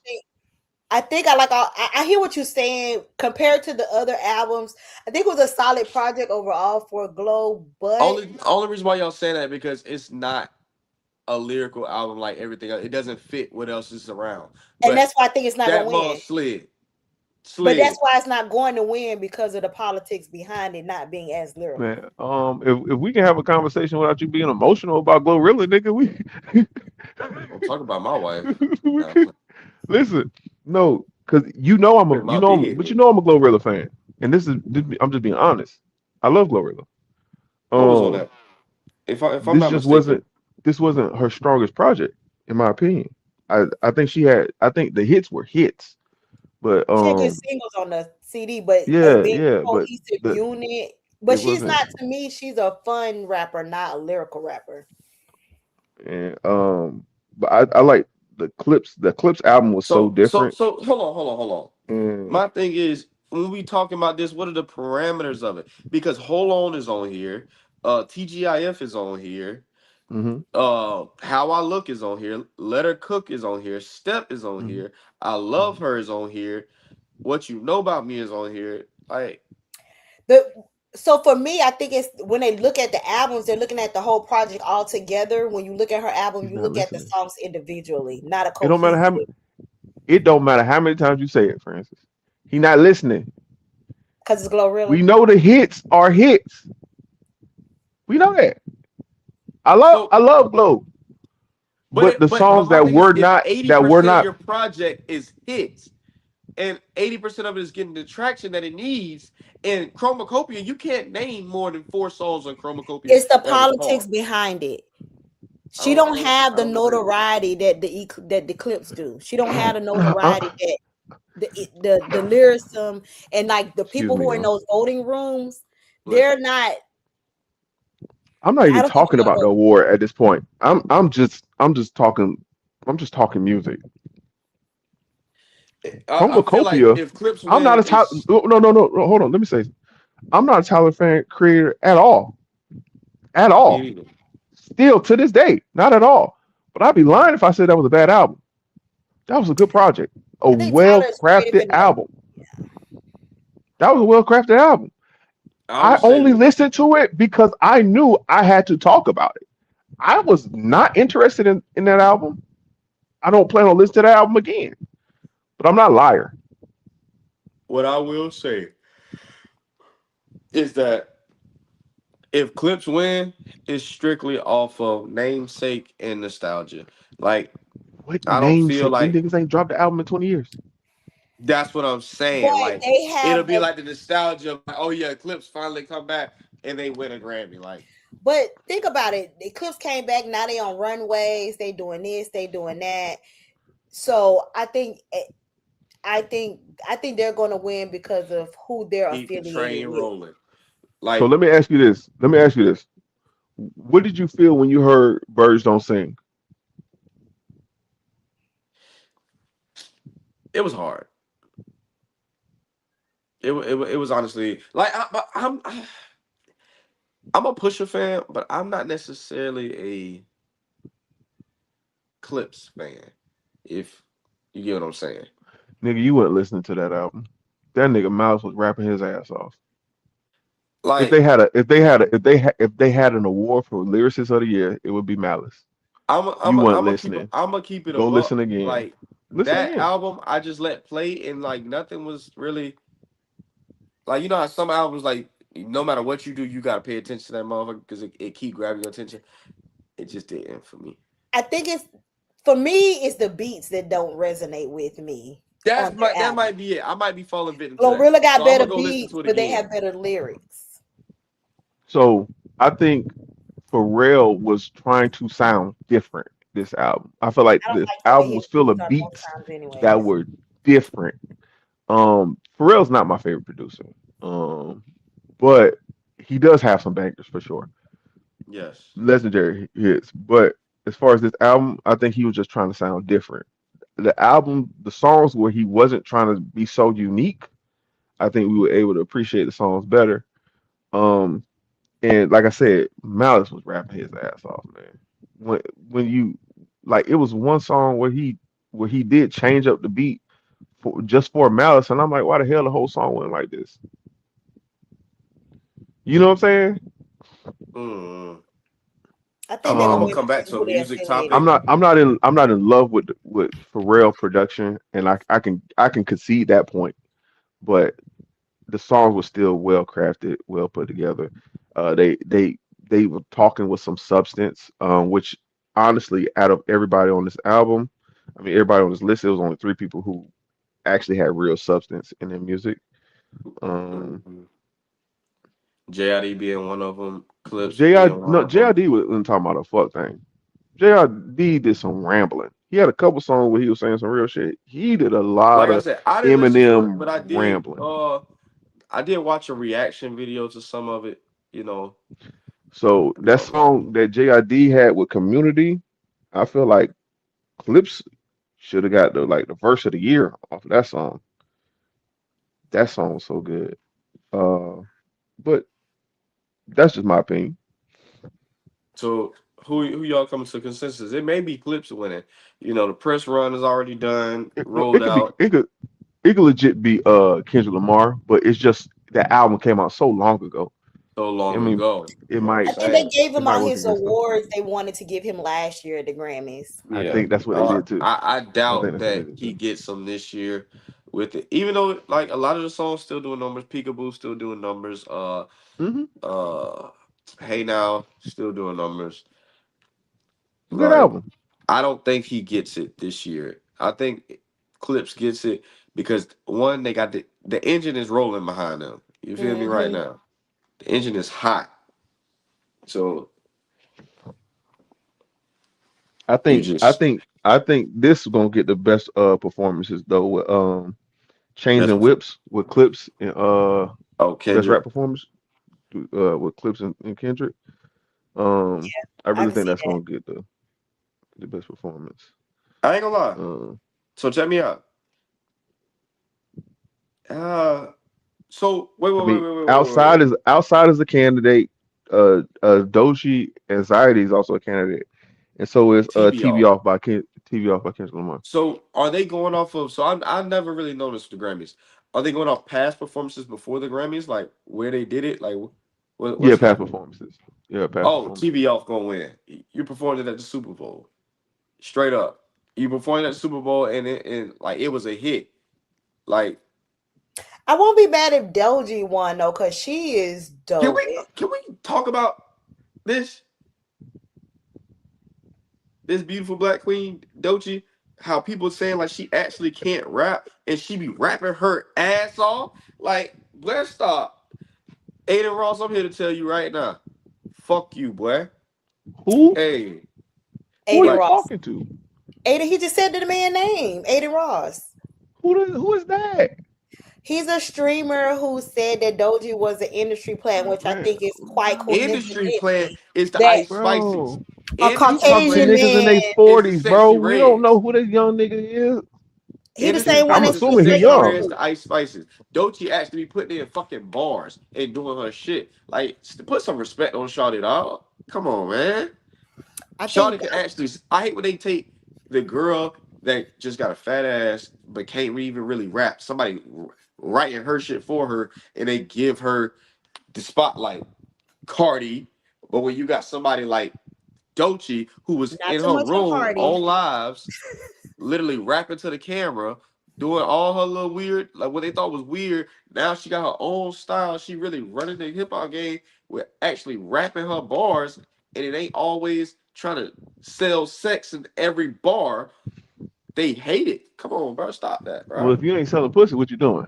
I think I like all. I hear what you're saying compared to the other albums. I think it was a solid project overall for Glow, but Only reason why y'all saying that because it's not a lyrical album like everything else. It doesn't fit what else is around. and But that's why I think it's not gonna that ball win. slid. But that's Slid. why it's not going to win because of the politics behind it not being as lyrical. Man, if we can have a conversation without you being emotional about Glorilla, nigga, we Don't talk about my wife. we Nah, could listen. No, because you know my big but you head. know I'm a Glorilla fan, and I'm just being honest. I love Glorilla. What was on Um, that? If I'm this not just mistaken, wasn't her strongest project, in my opinion. I think I think the hits were hits, but She had good singles on the CD, but yeah, being yeah, a but cohesive the unit. But it she's wasn't. not to me. She's a fun rapper, not a lyrical rapper. And but I like the Clips. The Clips album was so different. so hold on. And My thing is when we talking about this, what are the parameters of it? Because Hold On is on here, TGIF is on here, mhm. How I Look is on here, Let Her Cook is on here, Step is on Mhm. here, I Love Her is on here, What You Know About Me is on here. Like So for me, I think it's when they look at the albums, they're looking at the whole project all together. When you look at her album, He's you not look at the listening. songs individually, not a It don't matter cohesive. it don't matter how many times you say it, Francis. He not listening. Because it's Glorilla. We know the hits are hits. We know that. so I love Glow, but the but songs my thing is if that were 80% of not your project is hits and 80% of it is getting the traction that it needs. In Chromacopia, you can't name more than 4 songs on Chromacopia It's the that was politics hard. behind it. She don't I have the don't agree. notoriety that the Clips do. She don't have the notoriety that the lyricism and like the excuse people me, who are in yo. those voting rooms, Listen, they're not. I'm not I even don't think talking they're about gonna the award at this point. I'm just talking music. I feel like Chromacopia. if Clips I'm not win, a Tyler. is No. Hold on. Let me say. I'm not a Tyler fan creator at all. At me all. either. Still to this day, not at all. But I'd be lying if I said that was a bad album. That was a good project. A I think well Tyler's creative crafted enough. album. That was a well crafted album. I'm I gonna say only this. listened to it because I knew I had to talk about it. I was not interested in that album. I don't plan on listening to that album again. But I'm not a liar. What I will say is that if Clips win, it's strictly off of namesake and nostalgia. Like What I don't feel namesake? These like niggas ain't dropped the album in 20 years. that's what I'm saying. But Like they it'll have be the like the nostalgia of like, oh yeah, Clips finally come back and they win a Grammy. Like but think about it. The Clips came back, now they on runways, they doing this, they doing that. So I think they're gonna win because of who they're keep the affiliated train with. rolling. So Like let me ask you this. What did you feel when you heard Birds Don't Sing? it was hard. It was honestly like I'm a Pusha fan, but I'm not necessarily a Clips fan. If you get what I'm saying. Nigga, you weren't listening to that album. That nigga Miles was rapping his ass off. Like If they had an award for lyricist of the year, it would be Malice. You weren't listening. I'm gonna keep it a Go buck. listen again. Like Listen that again. album, I just let play and like nothing was really like you know how some albums like no matter what you do, you gotta pay attention to that motherfucker because it keep grabbing your attention. It just didn't for me. I think it's for me, it's the beats that don't resonate with me on their That album. might be it. I might be falling victim to that. Glorilla got So I'm better gonna go listen beats, to it but they again. have better lyrics. So I think Pharrell was trying to sound different this album. I feel like I don't this like the way album his was full beats of are most beats times, that anyways. were different. Pharrell's not my favorite producer. But he does have some bangers for sure. Yes. Legendary hits. But as far as this album, I think he was just trying to sound different. The album, the songs where he wasn't trying to be so unique, I think we were able to appreciate the songs better. Um, and like I said, Malice was rapping his ass off, man. When when you like, it was one song where he did change up the beat for just for Malice, and I'm like, why the hell the whole song went like this? You know what I'm saying? Mm. I think they I'm were gonna Um, come waiting back for to a Julius music affiliated. topic. I'm not in love with Pharrell production, and I can concede that point. But the songs were still well crafted, well put together. They were talking with some substance, which honestly, out of everybody on this album, I mean everybody on this list, there was only three people who actually had real substance in their music. Um, Mm-hmm. JID being one of them, Clips JI being one no of them. JID wasn't talking about a fuck thing. JID did some rambling. He had a couple songs where he was saying some real shit. He did a lot Like I of said, I didn't listen to it, Eminem but rambling. I did watch a reaction video to some of it, you know, So that about that. song that JID had with Community, I feel like Clips should have got the verse of the year off of that song. That song was so good. Uh, but that's just my opinion. So who y'all coming to consensus? It may be Clips winning. You know, the press run is already done, No, rolled out it could legit be Kendrick Lamar, but it's just that album came out so long ago. so I long mean, ago. it You know what I'm I might think they saying? gave it him might all work his against them. awards they wanted to give him last year at the Grammys. I Yeah. think that's what they did too. I I think doubt that's what they that did he too. gets them this year with it. Even though like a lot of the songs still doing numbers, Peekaboo still doing numbers, Hmm. uh Hey Now still doing numbers. Good Like album. I don't think he gets it this year. I think Clips gets it because one, they got the engine is rolling behind them. You feel me right Hmm. now? The engine is hot. So you just I think this is gonna get the best performances though with Chains that's and Whips with Clips and oh best Kendrick. rap performance with Clips and Kendrick. Um, I I really can think see that's that. gonna get the best performance. I ain't gonna lie. Uh, So check me out. Uh so wait, I wait, wait, mean, wait, wait, wait, wait, wait. outside as a candidate, Dochi Anxiety is also a candidate, and so is TV off. TV off by Kendrick Lamar. So are they going off of? So I never really noticed the Grammys. Are they going off past performances before the Grammys, like where they did it? Like Yeah, what's past happening? performances. Yeah, past Oh, performances. TV off gonna win. You performed it at the Super Bowl, straight up. You performed at the Super Bowl, and like it was a hit. Like I won't be mad if Doji won though, because she is can dope. we can we talk about this this beautiful black queen Dochi? How people saying like she actually can't rap and she be rapping her ass off? Like, let's stop. Aiden Ross, I'm here to tell you right now. Fuck you, boy. Who? Hey, Who are Aiden you like, Ross. talking to? Aiden, he just said the man name, Aiden Ross. Who is that? He's a streamer who said that Doji was an industry plant, which I Man, think is quite industry coincidentally plan is the that Ice Spices. bro. a You Industry talking to Caucasian plan niggas in their man, is the 40s, bro. Sexy We don't Reds. know who this young nigga is. he the Industry same one I'm plan that is the killed assuming he Drake Sexy off young. Reds, too. the Ice Spices. Dochi actually be putting in fucking bars and doing her shit. Like, put some respect on Shawty, dog. Come on, man. I think Shawty can actually. I hate when they take the girl that just got a fat ass but can't even really rap. Somebody writing her shit for her, and they give her the spotlight. Cardi, but when you got somebody like Dochi who was not in too her much on room Cardi. on lives, literally rapping to the camera, doing all her little weird, like what they thought was weird. Now she got her own style. She really running the hip hop game with actually rapping her bars, and it ain't always trying to sell sex in every bar. They hate it. Come on, bro, stop that, Well, bro. if you ain't selling pussy, what you doing?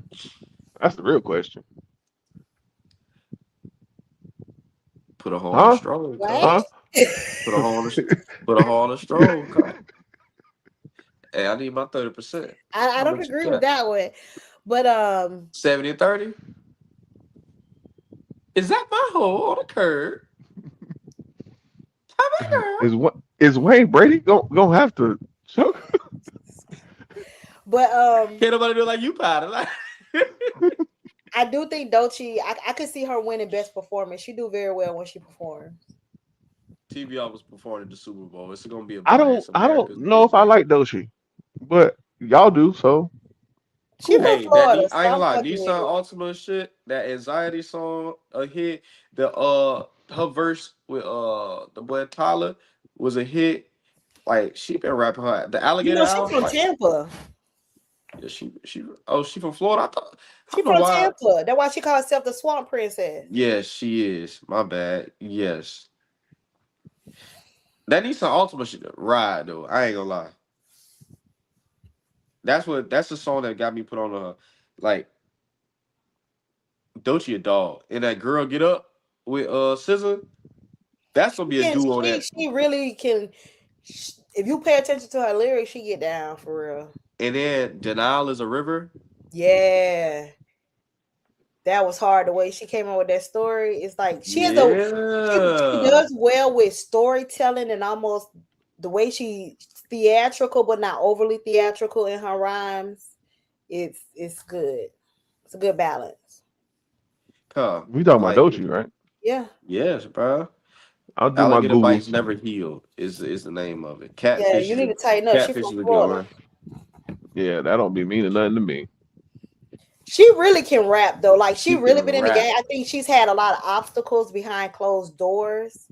That's the real question. Put a hole in the Huh? stroll, What? Huh? cuz. Put a hole in the put a hole in the stroll, cuz. Hey, I need my 30%. I How don't much you agree with got? that one. But 70-30? Is that my hole on the curb? How my girl? Is Wayne Brady gonna have to choke? but Can't nobody do it like you, Powder. Like, I do think Doechii, I could see her winning best performance. She do very well when she performs. TBR was performing at the Super Bowl. It's gonna be a bias. I don't America's know if biggest I fan. like Doshi, but y'all do, so She from cool. Hey, that Florida, I so ain't gonna I'm lie, fucking with Nissan it. Altima shit, that anxiety song, a hit. The her verse with the boy Tyler was a hit. Like she been rapping her the You alligator know, she album. from Like Tampa. yeah, she from Florida. I She don't know from why. Tampa. That's why she called herself the Swamp Princess. Yes, she is. My bad. Yes. That Nissan Altima shit ride though. I ain't gonna lie. That's the song that got me put on like Doechii a dog. And that girl get up with SZA. That's gonna be a duo that. She really can. If you pay attention to her lyrics, she get down for real. And then Denial is a river. Yeah, that was hard. The way she came up with that story, it's like she Yeah. does well with storytelling and almost the way she theatrical but not overly theatrical in her rhymes. It's good. It's a good balance. Huh. We talking about Like Dochi, right? Yeah, yes, bro. I'll do my Alligator bites Googles. never heal is the name of it. yeah. You need to tighten up. She Catfish from is a good Florida. one. Yeah, that don't be meaning nothing to me. She really can rap though. Like she She can really been in the rap. game. I think she's had a lot of obstacles behind closed doors,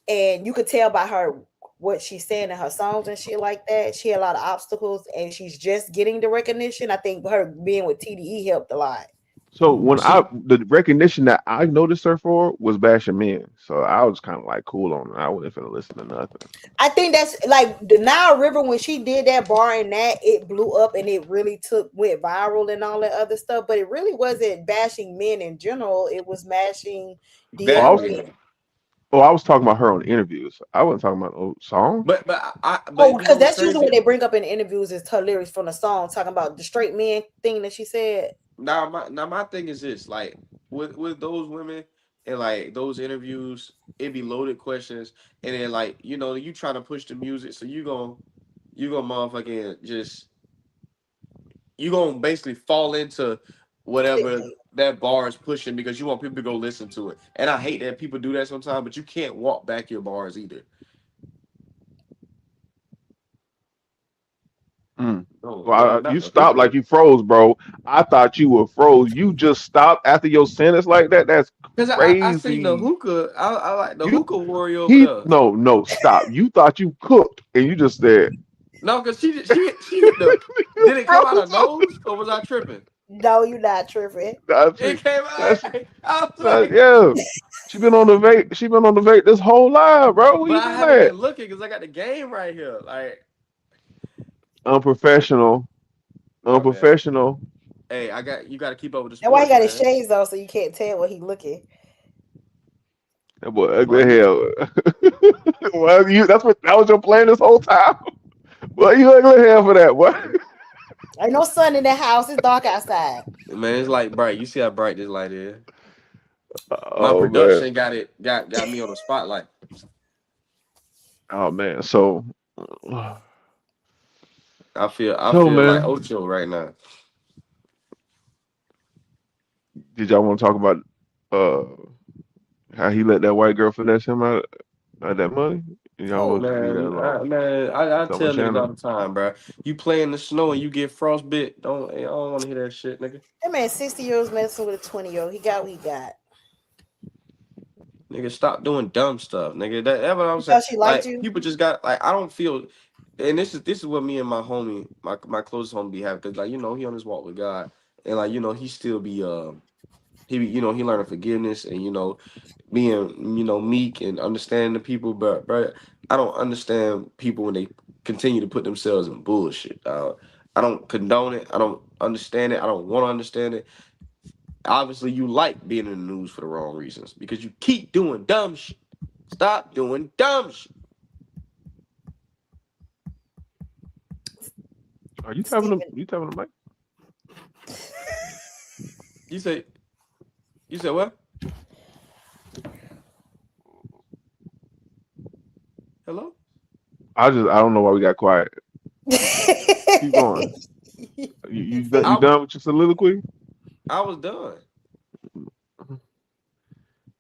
and you could tell by her what she's saying in her songs and shit like that. She had a lot of obstacles, and she's just getting the recognition. I think her being with TDE helped a lot. So when She the recognition that I noticed her for was bashing men, so I was kind of like cool on it. I wasn't finna listen to nothing. I think that's like the Nile River when she did that bar and that it blew up and it really went viral and all that other stuff. But it really wasn't bashing men in general. It was mashing Oh, I that was DMX. yeah. I was talking about her on interviews. I wasn't talking about no songs. Oh, But you know because what's that's usually what crazy? they bring up in the interviews is her lyrics from the song talking about the straight men thing that she said. Now my thing is this, like with those women and like those interviews, it be loaded questions, and then like you trying to push the music, so you gonna motherfucking just you gonna basically fall into whatever Clickbait. that bar is pushing because you want people to go listen to it. And I hate that people do that sometimes, but you can't walk back your bars either. Mm. No, Well, no, not you the stopped like hookah. you froze, bro. I thought you were froze. You just stopped after your sentence like that. That's Because I seen the crazy. hookah. I like the You hookah warrior over he there. no stop. You thought you cooked and you just said No, because she hit the. you Did it come out froze. of nose or was I tripping? No, you're not tripping. That's It it. came That's out. I was like, yeah. She been on the vape. She been on the vape this whole live, bro. Where but you I been haven't at? been looking because I got the game right here. Like, Unprofessional. my bad. Unprofessional. Hey, you got to keep up with the That's why he sports, got his man. shades on so you can't tell what he looking. That boy ugly Boy, as hell. Well, that was your plan this whole time. Well, you ugly as hell for that. What? Ain't no sun in the house. It's dark outside. man, it's like bright. You see how bright this light is? My Oh man. production got me on the spotlight. Oh man. So, I so feel like man, Ocho right now. did y'all want to talk about uh how he let that white girl finesse him out of that money? Y'all Who? want to leave that alone? I Talking about tell niggas all Shannon. the time, bro. You play in the snow and you get frostbit. I don't want to hear that shit, nigga. That man 60 years messing with a 20-year-old. He got what he got. Nigga, stop doing dumb stuff, nigga. That's what I'm saying. Because she liked Like you. people just got like I don't feel, and this is what me and my homie, my closest homie be having, because like he on his walk with God, and like he still be he be, he learning forgiveness and being meek and understanding the people, but I don't understand people when they continue to put themselves in bullshit. I don't condone it. I don't understand it. I don't want to understand it. Obviously, you like being in the news for the wrong reasons because you keep doing dumb shit. Stop doing dumb shit. Are you tapping them? Steven. You tapping them, Mike? You say what? Hello? I don't know why we got quiet. Keep going. You I done with your soliloquy? I was done.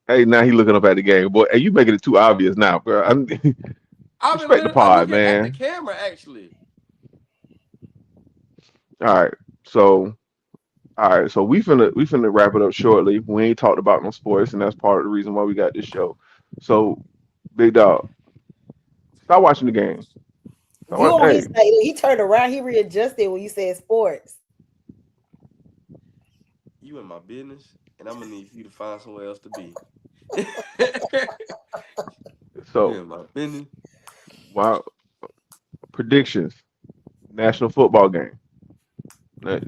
Hey, now he looking up at the game, boy. Hey, you making it too obvious now, bro. Respect the I'm pod, looking at the man. camera actually. All right, so we finna wrap it up shortly. We ain't talked about no sports, and that's part of the reason why we got this show. So, big dog, stop watching the game. You on his Hey, side. He turned around. He readjusted when you said sports. You in my business, and I'm gonna need you to find somewhere else to be. You so in my business. wow, predictions. National football game. Uh,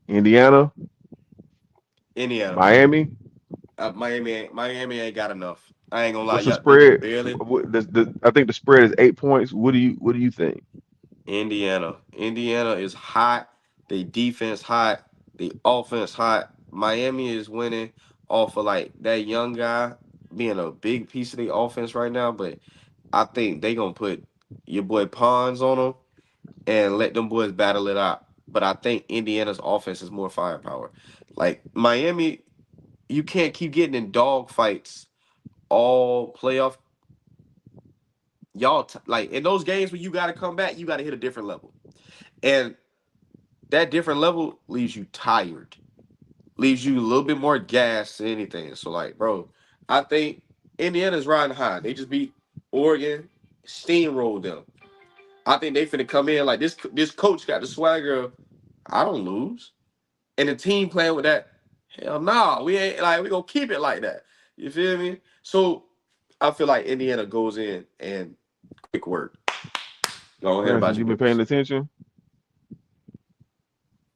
Indiana, Indiana. Miami. Miami ain't got enough. I ain't gonna lie, What's the y'all. They just spread? barely. I think the spread is 8 points. What do you think? Indiana is hot. They defense hot. They offense hot. Miami is winning off of like that young guy being a big piece of the offense right now. But I think they gonna put your boy Pons on them and let them boys battle it out. But I think Indiana's offense is more firepower. Like Miami, you can't keep getting in dog fights all playoff. Y'all like in those games when you got to come back, you got to hit a different level, and that different level leaves you tired, leaves you a little bit more gas than anything. So like, bro, I think Indiana's riding high. They just beat Oregon, steamrolled them. I think they finna come in like this. This coach got the swagger of I don't lose, and the team playing with that. Hell nah, we ain't like we gonna keep it like that. You feel me? So I feel like Indiana goes in and quick work. Go ahead about Francis, your you been paying business. attention?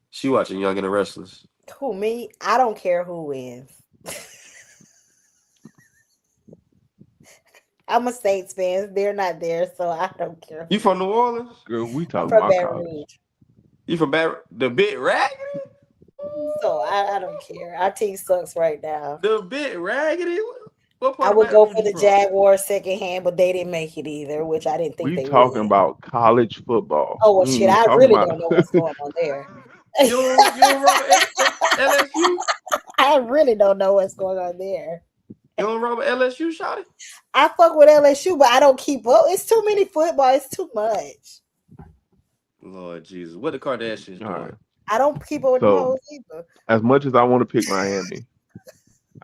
She watching Young and the Restless. Who me? I don't care who wins. I'm a Saints fan. They're not there, so I don't care. You from New Orleans? Girl, we I'm talking from about Baton college. Rouge, You from the Bit Raggedy? so I don't care. Our team sucks right now. The Bit Raggedy? What I part of would Baton go Rouge for you the from? Jaguars second hand, but they didn't make it either, which I didn't think We they would. talking about college football. Oh well, We ain't shit! even I talking really about. don't know what's going on there. You don't rob LSU? I really don't know what's going on there. You don't rob LSU, Shotty? I fuck with LSU, but I don't keep up. It's too many football. It's too much. Lord Jesus. What the Kardashians All right. doing? I don't keep up with them So hoes either. as much as I want to pick Miami,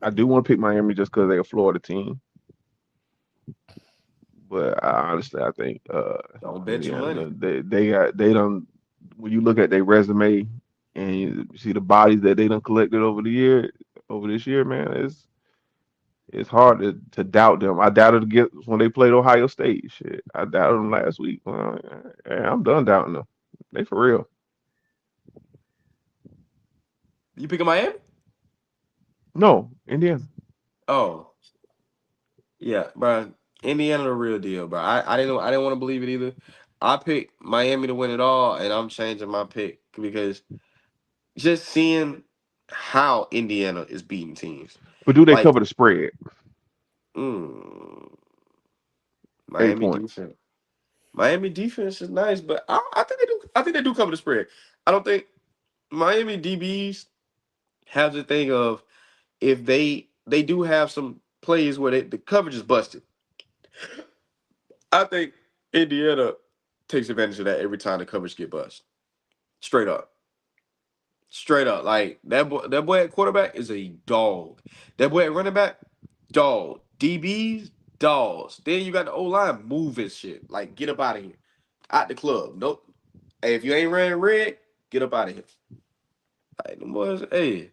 I do want to pick Miami just because they're a Florida team. But honestly, I think Don't bet your Indiana. money. They done. When you look at their resume and you see the bodies that they done collected over this year, man, it's hard to doubt them. I doubted against when they played Ohio State. Shit, I doubted them last week. Well, I'm done doubting them. They for real. You picking Miami? No, Indiana. Oh, yeah, bro. Indiana the real deal, bro. I didn't want to believe it either. I picked Miami to win it all, and I'm changing my pick because just seeing how Indiana is beating teams. But do they Like, cover the spread? mm, Eight Miami points. defense. Miami defense is nice, but I think they do. I think they do cover the spread. I don't think Miami DBs have the thing of if they do have some plays where the coverage is busted. I think Indiana takes advantage of that every time the coverage get busted. Straight up. Straight up. Like that boy at quarterback is a dog. That boy at running back, dog. DBs, dogs. Then you got the O line moving shit. Like, get up out of here. Out the club. Nope. Hey, if you ain't running red, get up out of here. Like them boys, hey,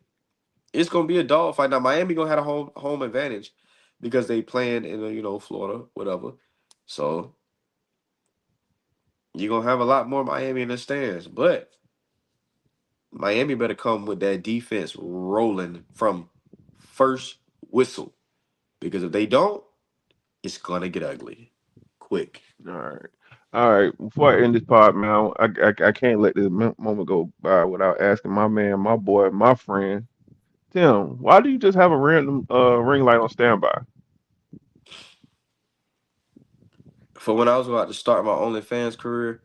it's gonna be a dog fight. Now Miami gonna have a home advantage because they playing in Florida, whatever. So you're gonna have a lot more Miami in the stands. But Miami better come with that defense rolling from first whistle. Because if they don't, it's gonna get ugly. Quick. All right. All right. Before I end this pod, man, I can't let this moment go by without asking my man, my boy, my friend, Tim, why do you just have a random ring light on standby? For when I was about to start my OnlyFans career,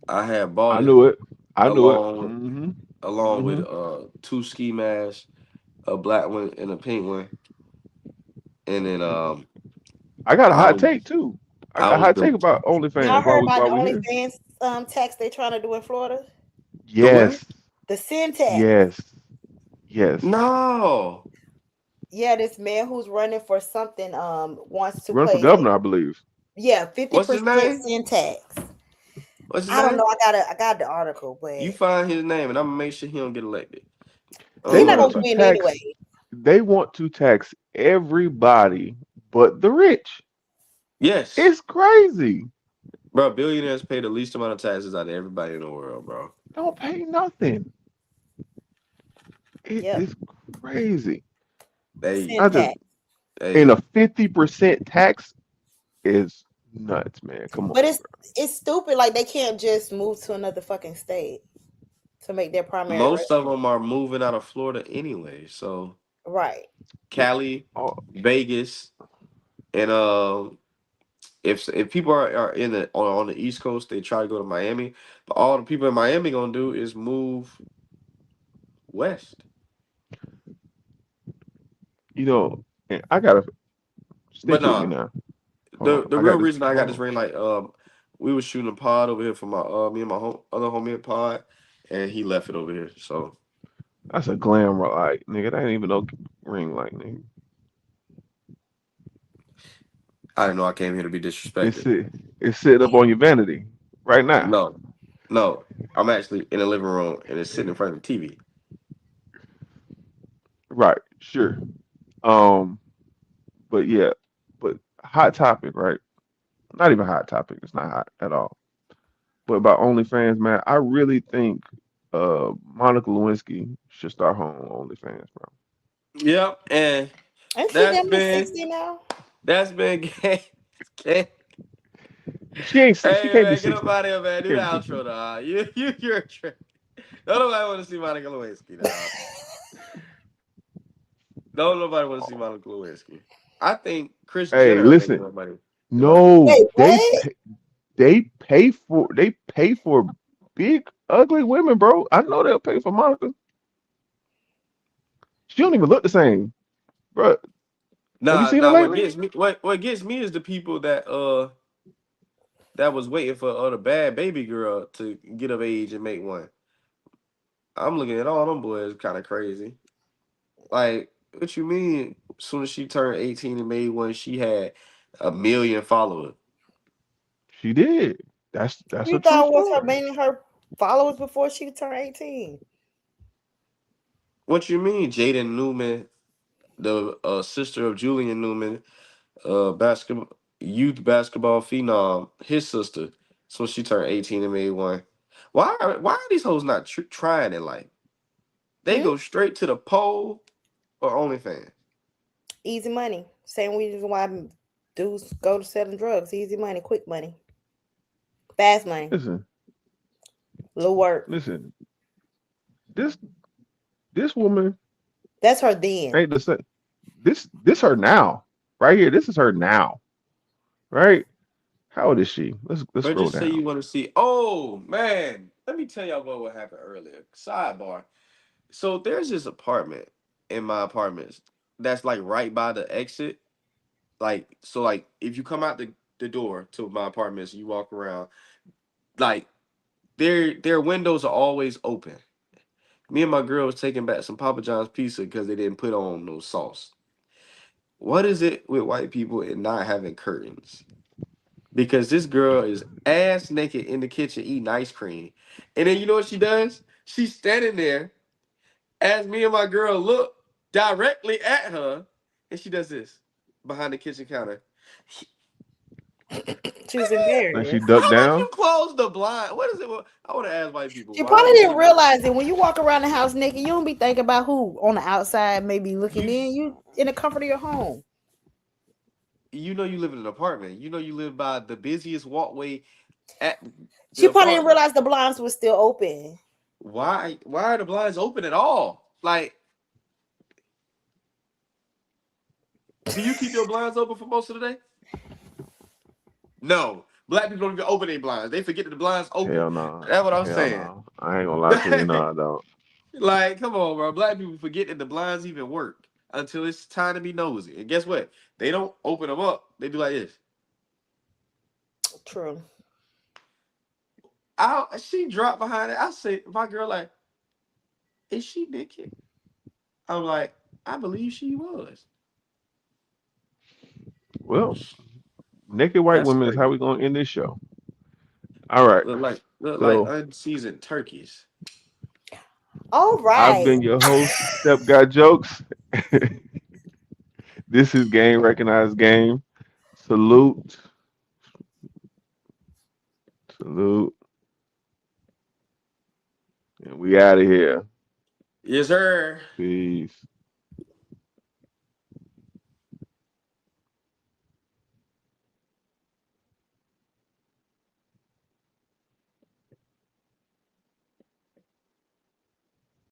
I had bought I it knew it. I knew it. along Mm-hmm. along with Mm-hmm. two ski masks, a black one and a pink one. And then I got a I hot was take too. I I got a was hot the take about Y'all OnlyFans heard about while the we're here. OnlyFans tax they trying to do in Florida? the what? Yes. The sin tax. Yes. Yes. No. Yeah, this man who's running for something wants to Run for pay governor, I believe. 50% What's his name? sin tax. What's his I don't name? know. I got the article, but You find his name, and I'm gonna make sure he don't get elected. They he not want gonna Uh, to win tax anyway. they want to tax everybody but the rich. yes, It's crazy. bro. Billionaires pay the least amount of taxes out of everybody in the world, bro. Don't pay nothing. It Yep, is crazy. They, I sin just tax. and a hey, 50% tax is nuts, man. Come But on, it's stupid. Like they can't just move to another fucking state to make their primary most of residence. them are moving out of Florida anyway. So Right. bro. Cali, Oh, Vegas, and if people are in the on the East Coast, they try to go to Miami. But all the people in Miami gonna do is move west. you know, and I gotta But stick with me nah, now. Hold on. the I real got this. reason I got Hold this on. ring light, we was shooting a pod over here for my me and my other homie in pod, and he left it over here. So That's a glam light, nigga. That ain't even no ring light, nigga. I didn't know I came here to be It's disrespected. it. It's sitting up on your vanity right now. No, no, I'm actually in the living room and it's sitting in front of the TV. Right. Sure. Um. But yeah. But hot topic, right? Not even hot topic. It's not hot at all. But about OnlyFans, man, I really think Monica Lewinsky should start her own OnlyFans, bro. Yep, and Ain't she that's damn near been 60 now? that's been hey She can't be man, get up 60. out of here, man. She Do the can't be 60. outro, dog. You're a trip. Don't nobody want to see Monica Lewinsky, dog. Don't nobody want to see Monica Lewinsky. I think Chris Hey, Jenner making listen. more money than Monica No, Wait, Lewinsky. what? they pay for big ugly women, bro. I know they'll pay for Monica. She don't even look the same, bro. Have you Nah, seen her nah. What lately? gets me? What gets me is the people that was waiting for the bad baby girl to get of age and make one. I'm looking at all them boys kind of crazy. Like, what you mean? As soon as she turned 18 and made one, she had 1 million followers. She did. That's You a true thought was her story. mainly her followers before she turned 18. What you mean? Jaden Newman, the sister of Julian Newman, basketball basketball phenom, his sister. So she turned 18 and made one. Why are these hoes not trying in life? They Hmm? go straight to the pole or OnlyFans. Easy money. Same reason why dudes go to selling drugs. Easy money, quick money, fast money, Listen, little work. listen. This this woman That's her then. ain't the same. This her now, right here. This is her now, right? How old is she? Let's But scroll just say down. you want to see. Oh man, let me tell y'all what happened earlier. Sidebar. So there's this apartment in my apartments that's like right by the exit. Like so, like if you come out the door to my apartments, you walk around. Like their windows are always open. Me and my girl was taking back some Papa John's pizza because they didn't put on no sauce. What is it with white people and not having curtains? Because this girl is ass naked in the kitchen eating ice cream. And then you know what she does? She's standing there as me and my girl look directly at her, and she does this behind the kitchen counter. She was Like she embarrassed. ducked How would you down. close the blind? What is it? I want to ask white people. She Why probably do didn't women? realize it. When you walk around the house naked, you don't be thinking about who on the outside maybe looking You in. You in the comfort of your home. you know you live in an apartment. You know you live by the busiest walkway at the She probably didn't apartment. realize the blinds were still open. Why are the blinds open at all? Like, do you keep your blinds open for most of the day? No. Black people don't even open their blinds. They forget that the blinds open. Hell no. That's what I'm Hell saying. no. I ain't gonna lie to you. No, I don't. Like, come on, bro. Black people forget that the blinds even work until it's time to be nosy. And guess what? They don't open them up. They do like this. True. She dropped behind it. I say, my girl, like, is she naked? I'm like, I believe she was. Well, naked white That's women is how crazy. we gonna end this show. All right. Look like So unseasoned turkeys. All I've right. been your host, Step Got Jokes. This is Game Recognized Game. Salute. Salute. And we out of here. Yes, sir. Peace.